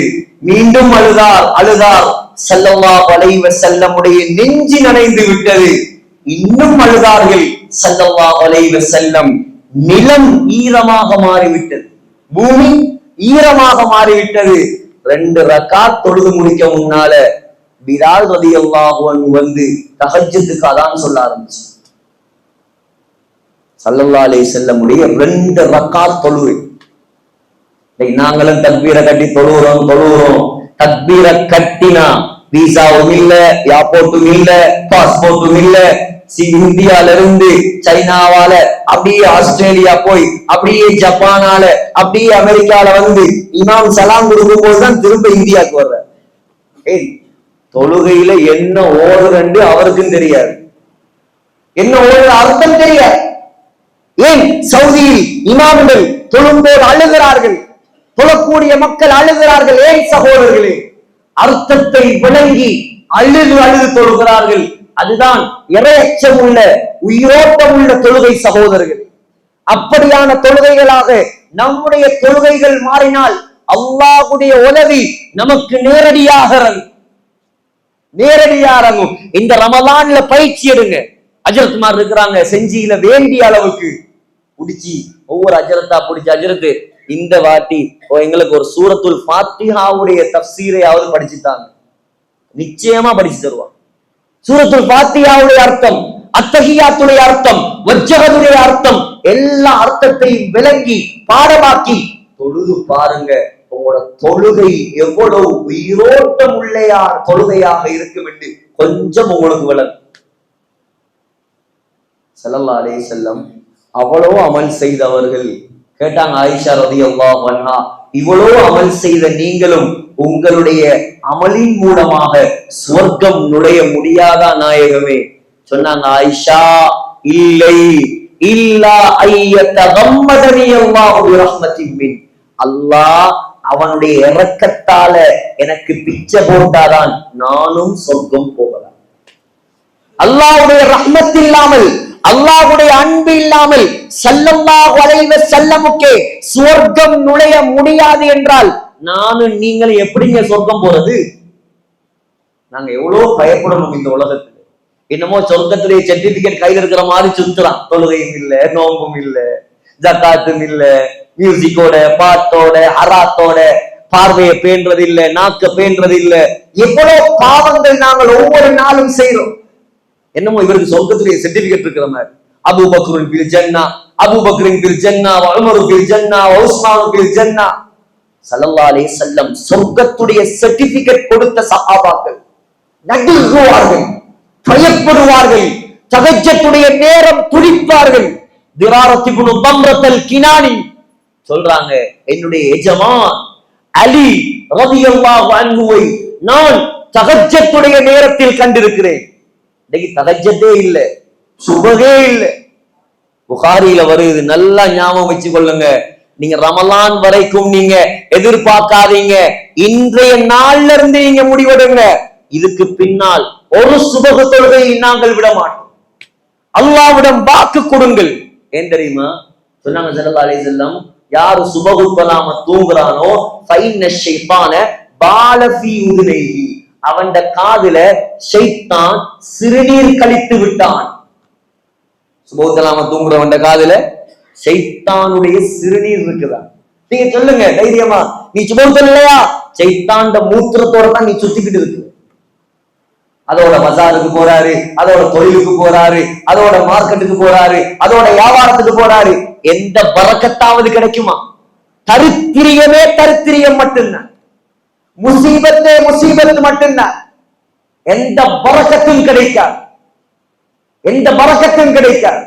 மீண்டும் அழுதார். ஸல்லல்லாஹு அலைஹி வஸல்லம் உடைய நெஞ்சு நனைந்து விட்டது. இன்னும் அழுதார்கள். ஸல்லல்லாஹு அலைஹி வஸல்லம் நிலம் ஈரமாக மாறிவிட்டது, பூமி ஈரமாக மாறிவிட்டது. 2 ரக்காத் தொழுது முடிக்க முன்னால பிலால் ரலியல்லாஹு அன்ஹு வந்து தஹஜ்ஜுதுக்கு அதான் சொல்ல ஆரம்பிச்சு. ஸல்லல்லாஹு அலைஹி வஸல்லம் உடைய 2 ரக்காத் தொழுகை. நாங்களும் தக்பீரை கட்டி தொழுகிறோம். தக்பீரை கட்டினா விசாவும் இல்ல, ஏர்போர்ட்டும் இல்ல, பாஸ்போர்ட்டும் இல்ல. இந்தியால இருந்து சைனாவால அப்படியே ஆஸ்திரேலியா போய் அப்படியே ஜப்பானால அப்படியே அமெரிக்கால வந்து இமாம் சலாம் கொடுக்கும் போதுதான் திரும்ப இந்தியாவுக்கு வர்ற. தொழுகையில என்ன ஓடுறண்டு அவருக்கும் தெரியாது, என்ன ஓடுற அர்த்தம் தெரியாது. ஏன் சவுதியில் இமாம்கள் தொழும்போது அழுகிறார்கள், தொழக்கூடிய மக்கள் அழுகிறார்கள். ஏன் சகோதரர்களே? அர்த்தத்தை விளங்கி அழுது தொழுகிறார்கள். அதுதான் இறையச்சம் உள்ள உயிரோட்டம் உள்ள தொழுகை சகோதரர்கள். அப்படியான தொழுகைகளாக நம்முடைய தொழுகைகள் மாறினால் அல்லாஹ்வுடைய உதவி நமக்கு நேரடியாக இறங்கும். இந்த ரமலான்ல பயிற்சி எடுங்க. அஜரத்மார் இருக்கிறாங்க செஞ்சியில, வேண்டிய அளவுக்கு புடிச்சு ஒவ்வொரு அஜரத்தா புடிச்சு, அஜரத்து இந்த வாட்டி எங்களுக்கு ஒரு சூரத்துல் ஃபாத்திஹாவுடைய தஃப்சீரையாவது படிச்சுட்டாங்க, நிச்சயமா படிச்சு தருவாங்க. சூரத்துல் ஃபாத்திஹாவுடைய அர்த்தம், அத்தஹியாத்துடைய அர்த்தம், வஜ்ஜஹதுடைய அர்த்தம், எல்லா அர்த்தத்தையும் விளங்கி பாடமாக்கி தொழுது பாருங்க. உங்களோட தொழுகை எவ்வளவு உயிரோட்டம் உள்ளையா தொழுகையாக இருக்கும் என்று கொஞ்சம் உங்களுக்கு விளங்கும். ஸல்லல்லாஹு அலைஹி வஸல்லம் அவ்வளவு அமல் செய்தவர்கள். கேட்டாங்க ஆயிஷா ரலியல்லாஹு அன்ஹா, இவ்வளவு அமல் செய்த நீங்களும் உங்களுடைய அமலின் மூலமாக சுவர்க்கம் நுழைய முடியாதா நாயகமே? சொன்னாங்க ஆயிஷா, இல்லை, இல்லா ஐயதகம்மதனி அல்லாஹு பிரஹ்மத்தின் மின், அல்லாஹ் அவனுடைய இரக்கத்தால எனக்கு பிச்சை போட்டாதான் நானும் சொர்க்கம் போகலாம். அல்லாஹ்வுடைய ரஹ்மத் இல்லாமல், அல்லாஹ்வுடைய அன்பு இல்லாமல் ஸல்லல்லாஹு அலைஹி வஸல்லமுக்கே சுவர்க்கம் நுழைய முடியாது என்றால் நானும் நீங்கள் எப்படிங்க சொர்க்கம் போறது? நாங்க எவ்வளவு பயப்படணும் இந்த உலகத்துல. என்னமோ சொர்க்கத்திலேயே சர்டிபிகேட் கையில இருக்கிற மாதிரி சுத்துறான். தொழுகையும் இல்ல, நோம்பும் இல்ல, ஜக்காத்தும் இல்ல, மியூசிக்கோட, பாட்டோட, ஹராத்தோட, பார்வையை பேன்றது இல்ல, நாக்க பேன்றது இல்ல. எவ்வளவு பாவங்கள் நாங்கள் ஒவ்வொரு நாளும் செய்யறோம். என்னமோ இவருக்கு சொர்க்கத்திலேயே சர்டிபிகேட் இருக்கிற மாதிரி. அபூ பக்ரின் ஃபில் ஜன்னா, அபூ பக்ரின் ஃபில் ஜன்னா, உமர் ஃபில் ஜன்னா, உஸ்மான் ஃபில் ஜன்னா. ஸல்லல்லாஹு அலைஹி வஸல்லம் சொர்க்கத்துடைய சர்டிபிகேட் கொடுத்த சஹாபாக்கள் நடுங்குவார்கள், பயப்படுவார்கள், தஹஜ்ஜுடைய நேரம் துடிப்பார்கள். திராரத் இப்னு தம்ரத்தல் கினானி சொல்றாங்க, என்னுடைய எஜமான் அலி ரலியல்லாஹு அன்ஹுவை நான் தஹஜ்ஜுடைய நேரத்தில் கண்டிருக்கிறேன். இன்னைக்கு தஹஜ்ஜத்தே இல்ல, சுபஹே இல்ல. புகாரியில வருது, நல்லா ஞாபகம் வச்சு கொள்ளுங்க. நீங்க ரமலான் வரைக்கும் நீங்க எதிர்பார்க்காதீங்க, இன்றைய நாள்ல இருந்து நீங்க முடிவெடுங்க. இதுக்கு பின்னால் ஒரு சுபஹ தொழுகையை நாங்கள் விட மாட்டோம். அல்லாஹ்விடம் வாக்கு கொடுங்கள். ஏன் தெரியுமா? சொன்னாங்க ஸல்லல்லாஹு அலைஹி வஸல்லம், யாரு சுபஹு தொழாம தூங்குறானோ ஃபைன்ன ஷைத்தான பால ஃபீ உதுனைஹி, அவன் காதுல ஷைத்தான் சிறுநீர் கழித்து விட்டான். சுபஹு தொழாம தூங்குறவன் காதுல ஷைத்தானுடைய சிறுநீர் இருக்குதா? நீங்க சொல்லுங்க தைரியமா, நீ சுபஹு தொழலையா? ஷைத்தான்ட மூத்திரத்தோட தான் நீ சுத்திக்கிட்டு இருக்கு. அதோட பஜாருக்கு போறாரு, அதோட தொழிலுக்கு போறாரு, அதோட மார்க்கெட்டுக்கு போறாரு, அதோட வியாபாரத்துக்கு போறாரு. எந்த பரக்கத்தாவது கிடைக்குமா? தரித்திரியமே தரித்திரியம் மட்டும்தான், முசீபத்தே முசீபத்து மட்டும்தான். எந்த பரக்கத்தும் கிடைக்காது, எந்த பரக்கத்தும் கிடைக்காது.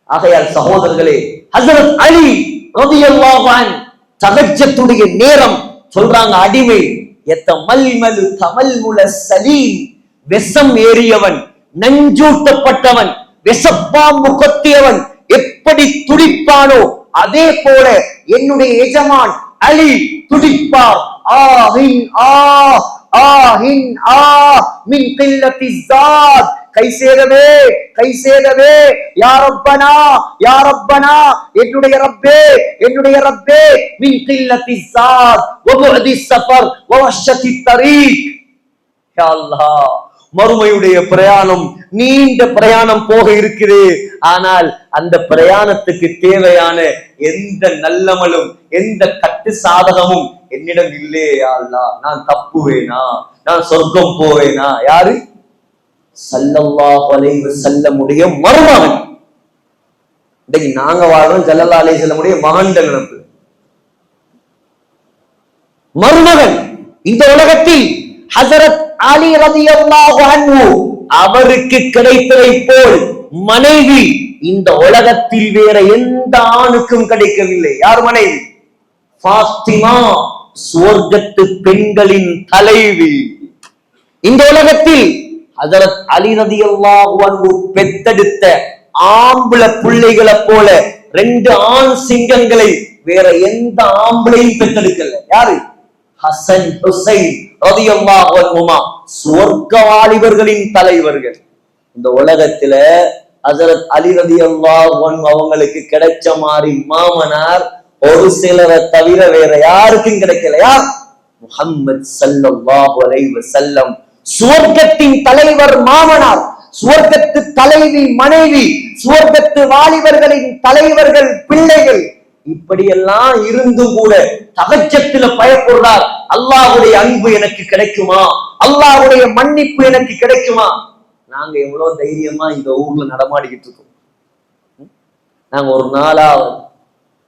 ஆகையால் சகோதரர்களே, ஹஜ்ரத் அலி ரலியல்லாஹு அன்ஹு தஹஜ்ஜுடைய நேரம் சொல்றாங்க, அடிமை யதமல்மலு தமல்முல சலீம், விஷம் ஏறியவன், நஞ்சூட்டப்பட்டவன், விஷப்பாம்பு கொத்தியவன் எப்படி துடிப்பானோ அதே போல என்னுடைய எஜமான் அலி துடிப்பார். ஆஹின் ஆ ஆஹின் ஆ மின் கில்லத்தி ஸாத், கை சேதவே கை சேதவே, யா ரப்பனா யா ரப்பனா, என்னுடைய ரப்பே என்னுடைய ரப்பே, மின் கில்லத்தி ஸாத் வ புஅதி ஸஃபர் வ வஹ்ஷத்தி தரீக். யா அல்லாஹ், மறுமையுடைய பிரயாணம் நீண்ட பிரயாணம் போக இருக்குது. ஆனால் அந்த பிரயாணத்துக்கு தேவையான எந்த நல்லமலும் எந்த கட்டு சாதகமும் என்னிடம் இல்லையே யா அல்லாஹ். நான் தப்புவேனா? நான் சொர்க்கம் போவேனா? யாரு? ஸல்லல்லாஹு அலைஹி வஸல்லமுடைய மருமகன். இன்னைக்கு நாங்க வாழ்றோம் ஸல்லல்லாஹு அலைஹி வஸல்லமுடைய மகன்கள் நினைப்பு. மருமகன் இந்த உலகத்தில் ஹஸரத் அலி ரலியல்லாஹு அன்ஹு அவருக்கு கிடைத்ததை போல் மனைவி இந்த உலகத்தில் வேற எந்த ஆணுக்கும் கிடைக்கவில்லை. யார் மனைவி? ஃபாத்திமா, சுவர்க்கத்து பெண்களின் தலைவி. இந்த உலகத்தில் ஹஸரத் அலி ரலியல்லாஹு அன்ஹு பெத்தெடுத்த ஆம்பளை பிள்ளைகளை போல 2 ஆண் சிங்கங்களை வேற எந்த ஆம்பளையும் பெத்தெடுக்கல. யாரு? ஹசன் ஹுசைன் ரலியல்லாஹு அன்ஹுமா, சுவர்க்க வாலிபர்களின் தலைவர்கள். இந்த உலகத்துல ஹஸரத் அலி ரலியல்லாஹு அன்ஹு அவங்களுக்கு கிடைச்ச மாதிரி மாமனார் ஒரு சிலரை தவிர வேற யாருக்கும் கிடைக்கல. யார்? முஹம்மது ஸல்லல்லாஹு அலைஹி வஸல்லம், சுவர்க்கத்தின் தலைவர் மாமனார், சுவர்க்கத்து தலைவி மனைவி, சுவர்க்கத்து வாலிபர்களின் தலைவர்கள் பிள்ளைகள். இப்படியெல்லாம் இருந்தும் கூட தகஜத்துல பயப்படுறார், அல்லாஹ்வுடைய அன்பு எனக்கு கிடைக்குமா? அல்லாஹ்வுடைய மன்னிப்பு எனக்கு கிடைக்குமா? நாங்க எவ்வளவு தைரியமா இந்த ஊர்ல நடமாடிக்கிட்டு இருக்கோம். நாங்க ஒரு நாளாவது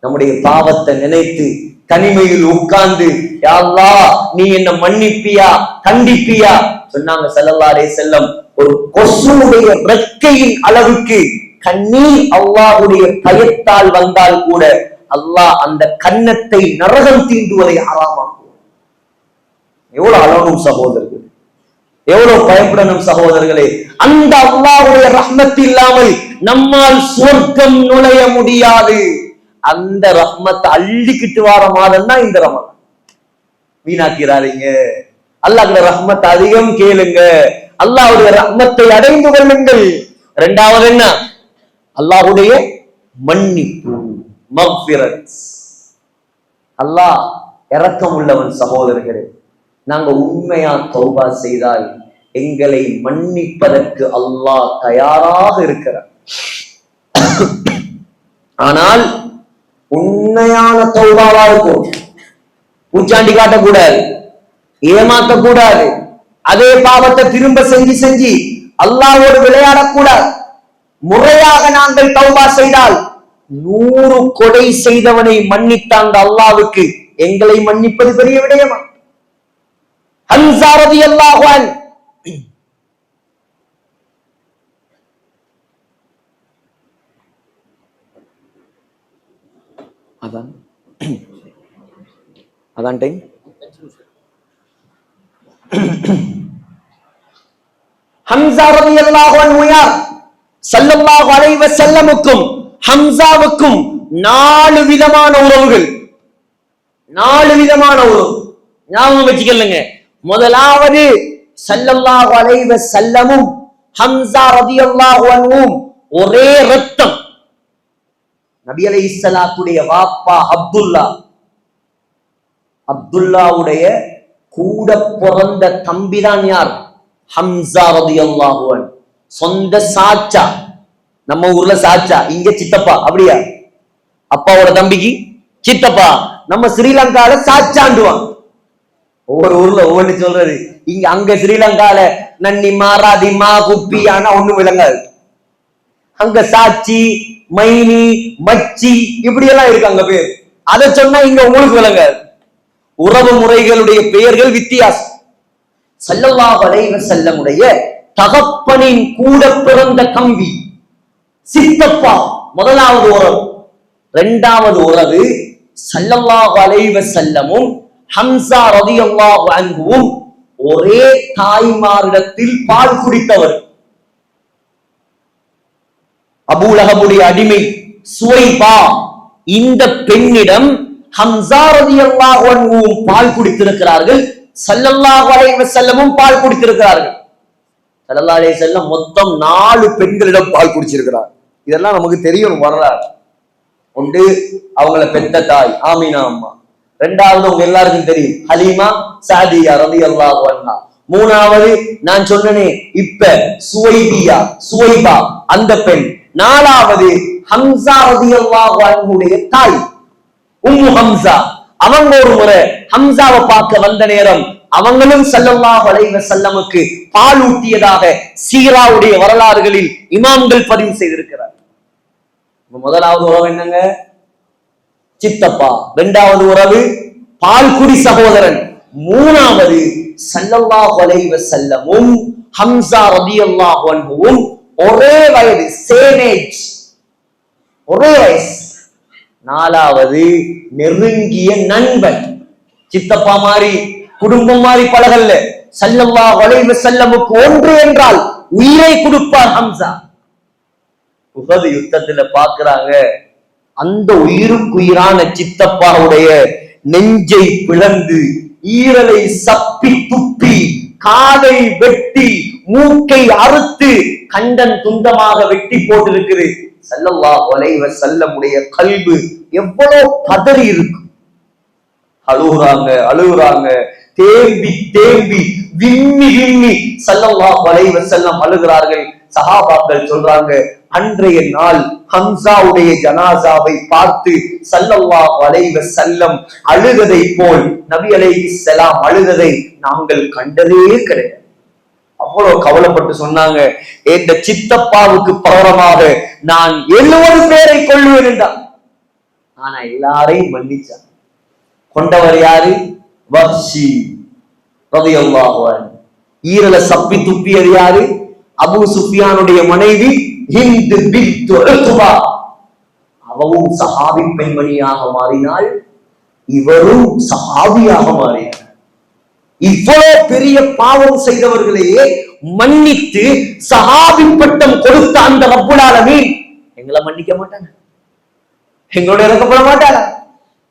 நம்முடைய பாவத்தை நினைத்து தனிமையில் உட்கார்ந்து, யா அல்லாஹ் நீ என்ன மன்னிப்பியா கண்டிப்பியா சொன்னாங்க ஸல்லல்லாஹு அலைஹி வஸல்லம். ஒரு கொசுவுடைய ரெக்கையின் அளவுக்கு கண்ணீர் அல்லாஹ்வுடைய பயத்தால் வந்தால் கூட அல்லாஹ் அந்த கன்னத்தை நரகம் தீண்டுவதை ஹராமாக்குவான். எவ்வளவு அழகும் சகோதரர்கள், எவ்வளவு பயப்படணும் சகோதரர்களே. அந்த அல்லாஹ்வுடைய ரஹ்மத் இல்லாமல் நம்மால் சுவர்க்கம் நுழைய முடியாது. அந்த ரஹ்மத்தை அள்ளிக்கிட்டு வார மாதம் தான் இந்த ரமலான். வீணாக்கிறாதீங்க. அல்லாஹ்வுடைய ரஹ்மத் அதிகம் கேளுங்க, அல்லாஹ்வுடைய ரஹ்மத்தை அடைந்து கொள்ளுங்கள். இரண்டாவது என்ன? அல்லாஹ்வுடைய மன்னிப்பு, மக்ஃபிரத். அல்லாஹ் இரக்கம் உள்ளவன் சகோதரர்களே. நாங்க உண்மையா தௌபா செய்தால் எங்களை மன்னிப்பதற்கு அல்லாஹ் தயாராக இருக்கிறார். ஆனால் உண்மையான தௌபாவா இருக்கும். பூச்சாண்டி காட்டக்கூடாது, ஏமாற்றக்கூடாது, அதே பாவத்தை திரும்ப செஞ்சு செஞ்சு அல்லாஹ்வோடு விளையாடக்கூடாது. முறையாக நாங்கள் தௌபா செய்தால் 100 கொடை செய்தவனை மன்னித்தாங்க அல்லாஹ்வுக்கு எங்களை மன்னிப்பது பெரிய விடயமா? ஹம்ஸா ரலியல்லாஹு அன்ஹு அதான் டைம். ஹம்ஸா ரலியல்லாஹு அன்ஹு யார்? ஸல்லல்லாஹு அலைஹி வஸல்லமுக்கும் ஹம்ஸாவுக்கும் 4 விதமான உறவுகள். 4 விதமான உறவு ஞாபகம் வச்சுக்கலுங்க. முதலாவது ஸல்லல்லாஹு அலைஹி வஸல்லமும் ஹம்ஸா ரலியல்லாஹு அன்ஹும் ஒரே ரத்தம். நபி அலைஹிஸ்ஸலாத்துடைய வாப்பா அப்துல்லாவுடைய கூட பிறந்த தம்பிதான் யார்? ஹம்ஸா ரலியல்லாஹு அன்ஹு. சொந்த சாச்சா, நம்ம ஊர்ல சாச்சா, இங்க சித்தப்பா. அப்படியா? அப்பாவோட தம்பிக்கு சித்தப்பா. நம்ம ஸ்ரீலங்கால சாச்சாண்டுவான். ஒவ்வொரு ஊர்ல ஒவ்வொன்று சொல்றது. இங்க அங்க ஸ்ரீலங்கால நன்னி மாராதி மா குப்பி ஆனா ஒண்ணும் விளங்காது. அங்க சாச்சி, மைனி, மச்சி இப்படி எல்லாம் இருக்கு அங்க பேர். அதை சொன்னா இங்க உங்களுக்கு விளங்காது. உறவு முறைகளுடைய பெயர்கள் வித்தியாசம். ஸல்லல்லாஹு அலைஹி வஸல்லமுடைய தகப்பனின் கூட பிறந்த தம்பி சித்தப்பா முதலாவது உறவு. இரண்டாவது உறவு ஸல்லல்லாஹு அலைஹி வஸல்லமும் ஹம்ஸா ரலியல்லாஹு அன்ஹுவும் ஒரே தாய்மாரிடத்தில் பால் குடித்தவர். அபூ லஹபுடைய அடிமை சுவைபா, இந்த பெண்ணிடம் ஹம்ஸா ரலியல்லாஹு அன்ஹுவும் பால் குடித்திருக்கிறார்கள். ஸல்லல்லாஹு அலைஹி வஸல்லமும் பால் குடித்திருக்கிறார்கள். ஸல்லல்லாஹு அலைஹி வஸல்லம் மொத்தம் 4 பெண்களிடம் பால் குடிச்சிருக்கிறார். இதெல்லாம் நமக்கு தெரியும் வரலாறு. ஒன்று அவங்கள பெத்த தாய் ஆமினா அம்மா. இரண்டாவது உங்க எல்லாருக்கும் தெரியும் ஹலீமா சாதியா ரலியல்லாஹு அன்ஹா. மூணாவது நான் சொன்னனே இப்ப சுவைபா அந்த பெண். நாலாவது ஹம்சா ரலியல்லாஹு அன்ஹுடைய தாய் உம்மு ஹம்சா. அவங்க ஒரு முறை ஹம்சாவை பார்க்க வந்த நேரம் அவங்களும் ஸல்லல்லாஹு அலைஹி வஸல்லமுக்கு பால் ஊட்டியதாக சீராவுடைய வரலாறுகளில் இமாம்கள் பதிவு செய்திருக்கிறார். முதலாவது உறவு என்னங்க? சித்தப்பா. இரண்டாவது உறவு பால்குடி சகோதரன். மூணாவது ஸல்லல்லாஹு அலைஹி வஸல்லமும் ஹம்சா ரலியல்லாஹு அன்ஹுவும் ஒரே வயது, சேம் ஏஜ், ஒரே வயசு. நாலாவது நெருங்கிய நண்பன். சித்தப்பா மாதிரி குடும்பம் மாதிரி பழகல்ல. ஸல்லல்லாஹு அலைஹி வஸல்லமுக்கு ஒன்று என்றால் உயிரை கொடுப்பார் ஹம்சா. உஹது யுத்தத்துல பாக்குறாங்க, அந்த உயிருக்குயிரான சித்தப்பாவுடைய நெஞ்சை பிளந்து ஈரலை சப்பி துப்பி காலை வெட்டி மூக்கை அறுத்து கண்டன் துண்டமாக வெட்டி போட்டிருக்குது. ஸல்லல்லாஹு அலைஹி வஸல்லமுடைய கல்பு எவ்வளவு பதறி இருக்கும். அழுகுறாங்க, தேம்பி தேம்பி விம்மி விம்மி ஸல்லல்லாஹு அலைஹி வஸல்லம் அழுகிறார்கள். சஹாபாக்கள் சொல்றாங்க, அன்றைய நாள் ஹம்சாவுடைய ஜனாசாவை பார்த்து ஸல்லல்லாஹு அலைஹி வஸல்லம் அழுததை போல் நபி அலைஹிஸ்ஸலாம் அழுததை நாங்கள் கண்டதே கிடையாது. அவ்வளவு கவலைப்பட்டு சொன்னாங்க, இந்த சித்தப்பாவுக்கு பகரமாக நான் 70 பேரை கொள்ளுவேன் என்றான். ஆனா எல்லாரையும் மன்னிச்சான். கொண்டவர் யாரு? வஹ்ஷி ரலியல்லாஹு அன்ஹு. ஈரலை சப்பி துப்பியது யாரு? அபூ சுஃபியானுடைய மனைவி ஹிந்த் பின்த் உத்பா. அவவும் சஹாபி பெண்மணியாக மாறினாள், இவரும் சஹாபியாக மாறினார். இவ்வளவு பெரிய பாவம் செய்தவர்களையே மன்னித்து சஹாபி பட்டம் கொடுத்த அந்த ரப்புல் ஆலமீன் எங்களை மன்னிக்க மாட்டாங்க, எங்களோட இறக்கப்பட மாட்டாங்க.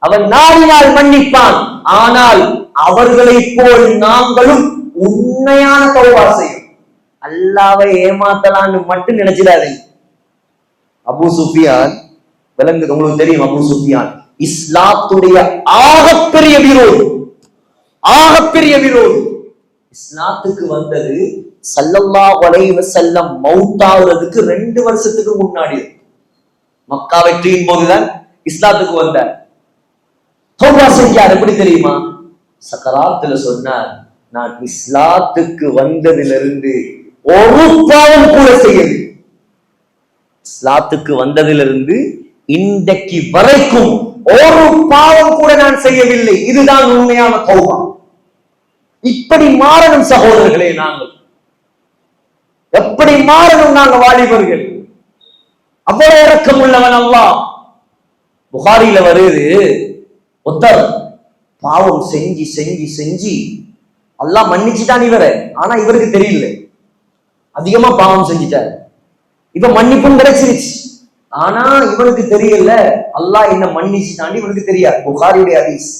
அவன் நாடினால் மன்னிப்பான். ஆனால் அவர்களை போல் நாங்களும் உண்மையான தௌபா செய்யும். அல்லாஹ்வை ஏமாத்தலான்னு மட்டும் நினைச்சிடாதீங்க. அபூ சுஃபியான் விளங்குது, உங்களுக்கு தெரியும். அபூ சுஃபியான் இஸ்லாத்துடைய ஆகப்பெரிய விரோதி. இஸ்லாத்துக்கு வந்தது ஸல்லல்லாஹு அலைஹி வஸல்லம் மௌத்தாகிறதுக்கு 2 வருஷத்துக்கு முன்னாடி. மக்கா வெற்றியின் போதுதான் இஸ்லாத்துக்கு வந்தார். தௌபா செஞ்சார். எப்படி தெரியுமா? சக்கராத்துல சொன்னார், நான் இஸ்லாத்துக்கு வந்ததிலிருந்து ஒரு பாவம் கூட செய்யவில்லை. இஸ்லாத்துக்கு வந்ததிலிருந்து இன்றைக்கு வரைக்கும் ஒரு பாவம் கூட நான் செய்யவில்லை. இதுதான் உண்மையான தௌபா. இப்படி மாறணும் சகோதரர்களே. நாங்கள் எப்படி மாறணும்? நாங்க வாலிபர்கள். அவ்வளவு இரக்கம் உள்ளவன் அல்லாஹ். புகாரில வருது, ஒருத்தர் பாவம் செஞ்சு அல்லாஹ் மன்னிச்சுட்டான் இவரை. ஆனா இவருக்கு தெரியல, அதிகமா பாவம் செஞ்சுட்டார். இப்ப மன்னிப்பும் கிடைச்சிருச்சு, ஆனா இவனுக்கு தெரியல அல்லாஹ் என்ன மன்னிச்சுட்டான், இவனுக்கு தெரியாது. புகாரியுடைய ஹதீஸ்.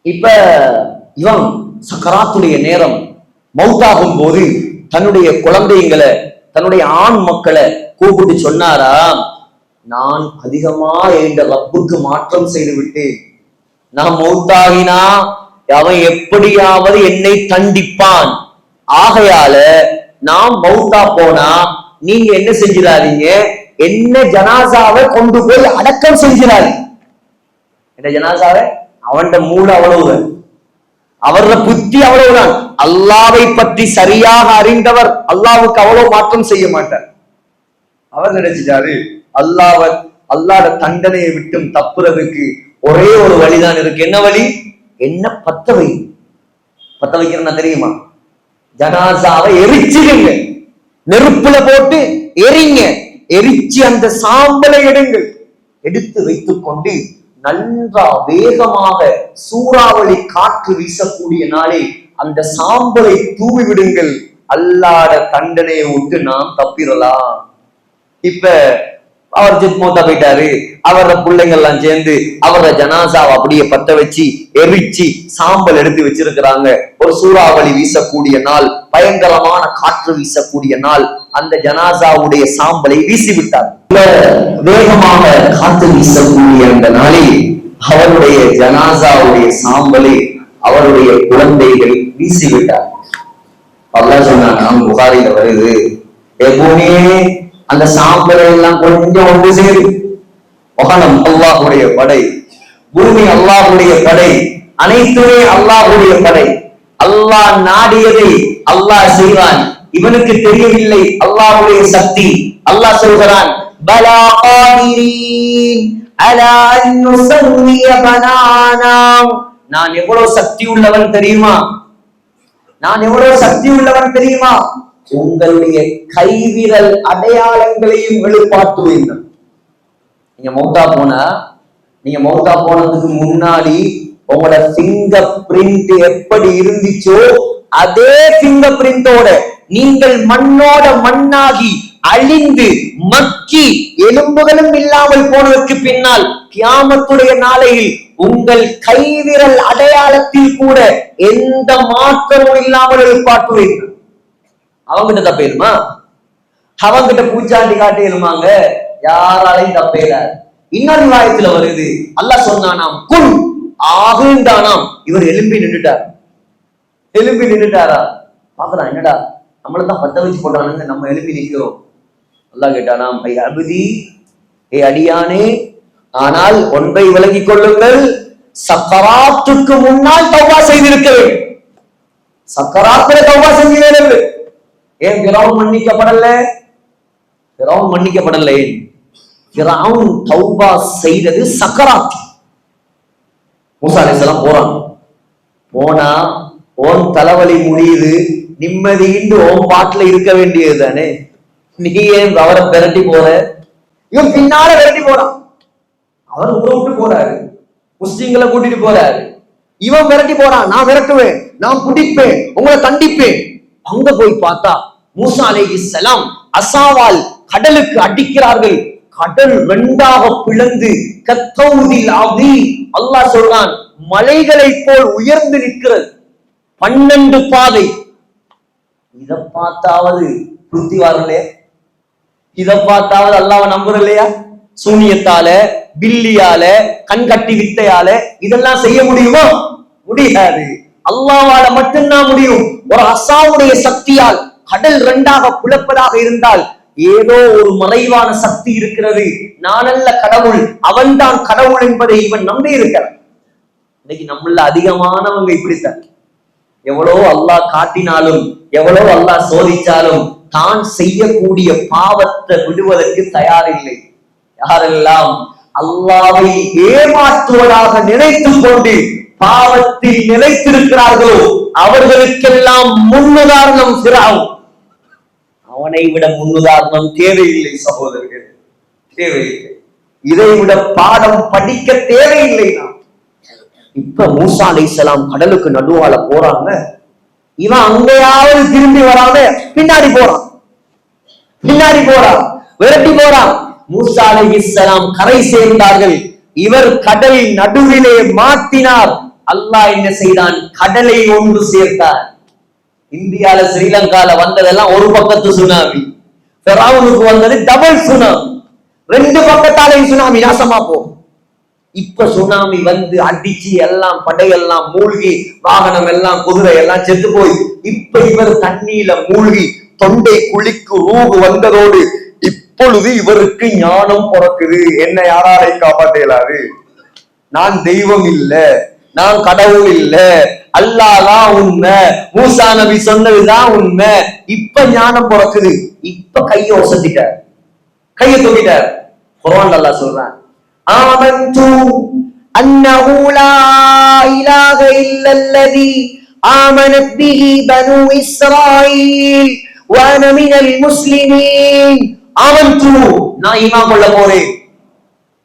இப்ப இவன் சக்கராத்துடைய நேரம் மௌத்தாகும் போது தன்னுடைய குழந்தைங்களை, தன்னுடைய ஆண் மக்களை கூப்பிட்டு சொன்னாரா, நான் அதிகமா என்ற ரப்புக்கு மாற்றம் செய்து விட்டேன். நான் மௌத்தாகினா அவன் எப்படியாவது என்னை தண்டிப்பான். ஆகையால நான் மௌத்தா போனா நீங்க என்ன செஞ்சிடாதீங்க, என்ன ஜனாசாவை கொண்டு போய் அடக்கம் செஞ்சிடாதீங்க. என்ன ஜனாசாவை? அவன் மூளை அவ்வளவுதான், அவரோட புத்தி அவ்வளவுதான். அல்லாவை பற்றி சரியாக அறிந்தவர் அல்லாவுக்கு அவ்வளவு மாற்றம் செய்ய மாட்டார். அவர் நினைச்சிட்டாரு, அல்லாஹ்வோட தண்டனையை விட்டும் தப்புறதுக்கு ஒரே ஒரு வழிதான் இருக்கு. என்ன வழி? என்ன பத்த வைக்கிறேன்னா தெரியுமா? ஜனாசாவை எரிச்சிடுங்க, நெருப்புல போட்டு எரிங்க, எரிச்சு அந்த சாம்பலை எடுங்கள். எடுத்து வைத்துக் கொண்டு நன்றா வேகமாக சூறாவளி காற்று வீசக்கூடிய நாளே அந்த சாம்பலை தூவி விடுங்கள். அல்லாஹ்வோட தண்டனையை விட்டு நாம் தப்பிடலாம். இப்ப அவர் ஜித்மோத்தா போயிட்டாரு. அவரோட பிள்ளைங்க எல்லாம் சேர்ந்து அவரோட ஜனாசாவை அப்படியே பத்த வச்சு எரிச்சு சாம்பல் எடுத்து வச்சிருக்கிறாங்க. ஒரு சூறாவளி வீசக்கூடிய நாள், பயங்கரமான காற்று வீசக்கூடிய நாள். அந்த ஜனாசாவுடைய சாம்பலை வீசிவிட்டார். வேகமாக காற்று வீசக்கூடிய அந்த நாளில் அவருடைய ஜனாசாவுடைய சாம்பலை அவருடைய குழந்தைகள் வீசிவிட்டார். அல்லாஹ் சொன்னாங்க, புகாரில வருது, எப்பவுமே அந்த சாம்பலை எல்லாம் கொஞ்சம் ஒன்று சேரு. வானம் அல்லாஹுடைய படை, பூமி அல்லாஹுடைய படை, அனைத்துமே அல்லாஹுடைய படை. அல்லாஹ் நாடியதை அல்லாஹ் செய்வான். இவனுக்கு தெரியவில்லை அல்லாஹுடைய சக்தி. அல்லாஹ் சொல்கிறான், பலா காதிரீன் அலா அன் நுஸவ்விய பனானா. நான் எவ்வளவு சக்தி உள்ளவன் தெரியுமா? நான் எவ்வளவு சக்தி உள்ளவன் தெரியுமா? உங்களுடைய கைவிரல் அடையாளங்களையும் வெளிப்பாட்டுவேன். நீங்க மௌத்தா போனதுக்கு முன்னாடி உங்களோட ஃபிங்கர் பிரிண்ட் எப்படி இருந்துச்சோ அதே ஃபிங்கர் பிரிண்டோட நீங்கள் மண்ணோட மண்ணாகி அழிந்து மக்கி எலும்புகளும் இல்லாமல் போனதற்கு பின்னால் கியாமத்துடைய நாளையில் உங்கள் கைவிரல் அடையாளத்தில் கூட எந்த மாற்றமும் இல்லாமல் எழுப்பாட்டுவீர்கள். அவங்கிட்ட தப்பேருமா? அவங்கிட்ட பூச்சாண்டி காட்டிடுமாங்க? யாராலையும் தப்பேலார். இன்னொரு வாயத்துல வருது, அல்லாஹ் சொன்னானாம், குன் ஆகுண்டானாம். இவர் எலும்பி நின்றுட்டாரா? பாக்குறான், என்னடா நம்மளதான் பத்த வச்சு போட்டானுங்க, நம்ம எலும்பி நிற்கிறோம். அல்லாஹ் கேட்டானாம், அபுதி, ஏ அடியானே, ஆனால் ஒன்றை விளங்கிக் கொள்ளுங்கள், சக்கராத்துக்கு முன்னால் தௌபா செய்திருக்க வேண்டும். சக்கராத்துல தௌபா செஞ்சீர்கள். ஏன் ஃபிரௌன் மன்னிக்கப்படல? ஏன் ஃபிரௌன் தௌபா செய்தது சக்கராத். மூசா அலைஹிஸ்ஸலாம் போனா ஓன் தலைவலி முடியுது, நிம்மதியின்றி ஓன் பாட்டுல இருக்க வேண்டியது தானே. நீ ஏன் அவரை விரட்டி போற? இவன் பின்னால விரட்டி போறான். அவர் ஊரை விட்டு போறாரு, முஸ்லிம்களை கூட்டிட்டு போறாரு. இவன் விரட்டி போறான், நான் விரட்டுவேன், நான் பிடிப்பேன், உங்களை தண்டிப்பேன். அங்க போய் பார்த்தா மூசா அலைஹிஸ்ஸலாம் அசாவால் கடலுக்கு அடிக்கிறார்கள். கடல் ரெண்டாக பிளந்து கத்தௌதில் ஆவி, அல்லாஹ் சொல்றான், மலைகளை போல் உயர்ந்து நிற்கிறது. 12 பாதை. இத பார்த்தாவது புத்தி வரலையா? இத பார்த்தாவது அல்லாஹ்வை நம்புற இல்லையா? சூனியத்தால, பில்லியால, கண்கட்டி வித்தையால இதெல்லாம் செய்ய முடியுமா? முடியாது. அல்லாஹ்வால மட்டும்தான் முடியும். ஒரு அசாவுடைய சக்தியால் கடல் ரெண்டாக பிளப்பதாக இருந்தால் ஏதோ ஒரு மறைவான சக்தி இருக்கிறது. நானல்ல கடவுள், அவன்தான் கடவுள் என்பதை இவன் நம்பி இருக்கிறான். இன்னைக்கு நம்மள அதிகமானவங்க இப்படித்தான். எவ்வளோ அல்லாஹ் காட்டினாலும், எவ்வளோ அல்லாஹ் சோதிச்சாலும் தான் செய்யக்கூடிய பாவத்தை விடுவதற்கு தயாரில்லை. யாரெல்லாம் அல்லாஹ்வை ஏமாற்றுவதாக நினைத்துக் கொண்டு பாவத்தில் நிலைத்திருக்கிறார்களோ அவர்களுக்கெல்லாம் முன்னுதாரணம் ஃபிரௌன். அவனை விட முன்னுதாரணம் தேவையில்லை சகோதரர்கள், தேவையில்லை. இதை விட பாடம் படிக்க தேவையில்லை. நாம் இப்ப மூசா அலைஹிஸ்ஸலாம் கடலுக்கு நடுவால போறாங்க. இவன் அங்கேயாவது திரும்பி வராம பின்னாடி போறான், விரட்டி போறான். மூசா அலைஹிஸ்ஸலாம் கரை சேர்ந்தார்கள். இவர் கடல் நடுவிலே மாட்டினார். அல்லாஹ் என்ன செய்தான்? கடலை ஒன்று சேர்த்தார். இந்தியால ஸ்ரீலங்கால வந்ததெல்லாம் ஒரு பக்கத்து சுனாமி, ஃபிரௌனுக்கு வந்தது டபுள் சுனாமி. 2 பக்கத்தாலையும் சுனாமி நாசமா போகும். இப்ப சுனாமி வந்து அடிச்சு எல்லாம் படையெல்லாம் மூழ்கி, வாகனம் எல்லாம், குதிரை எல்லாம் செத்து போய், இப்ப இவர் தண்ணீல மூழ்கி தொண்டை குழிக்கு ரூபு வந்ததோடு இப்பொழுது இவருக்கு ஞானம் பிறக்குது. என்ன யாராரை காப்பாற்றலாது? நான் தெய்வம் இல்ல, நான் கடவுள் இல்ல, அல்லாஹ் தான் உண்மை, மூசா நபி சொன்னதுதான் உண்மை. இப்ப ஞானம் பிறக்குது. இப்ப கையை ஒசத்திட்டார், கையை தூக்கிட்டார். குர்ஆன்ல அல்லாஹ் சொல்றான், ஆமன்து அன்னஹு லா இலாஹ இல்லல்லதி ஆமனத் பிஹி பனூ இஸ்ராயீல் வ அன மினல் முஸ்லிமீன். ஆமன்து, நான் ஈமான் கொள்ள போறேன்,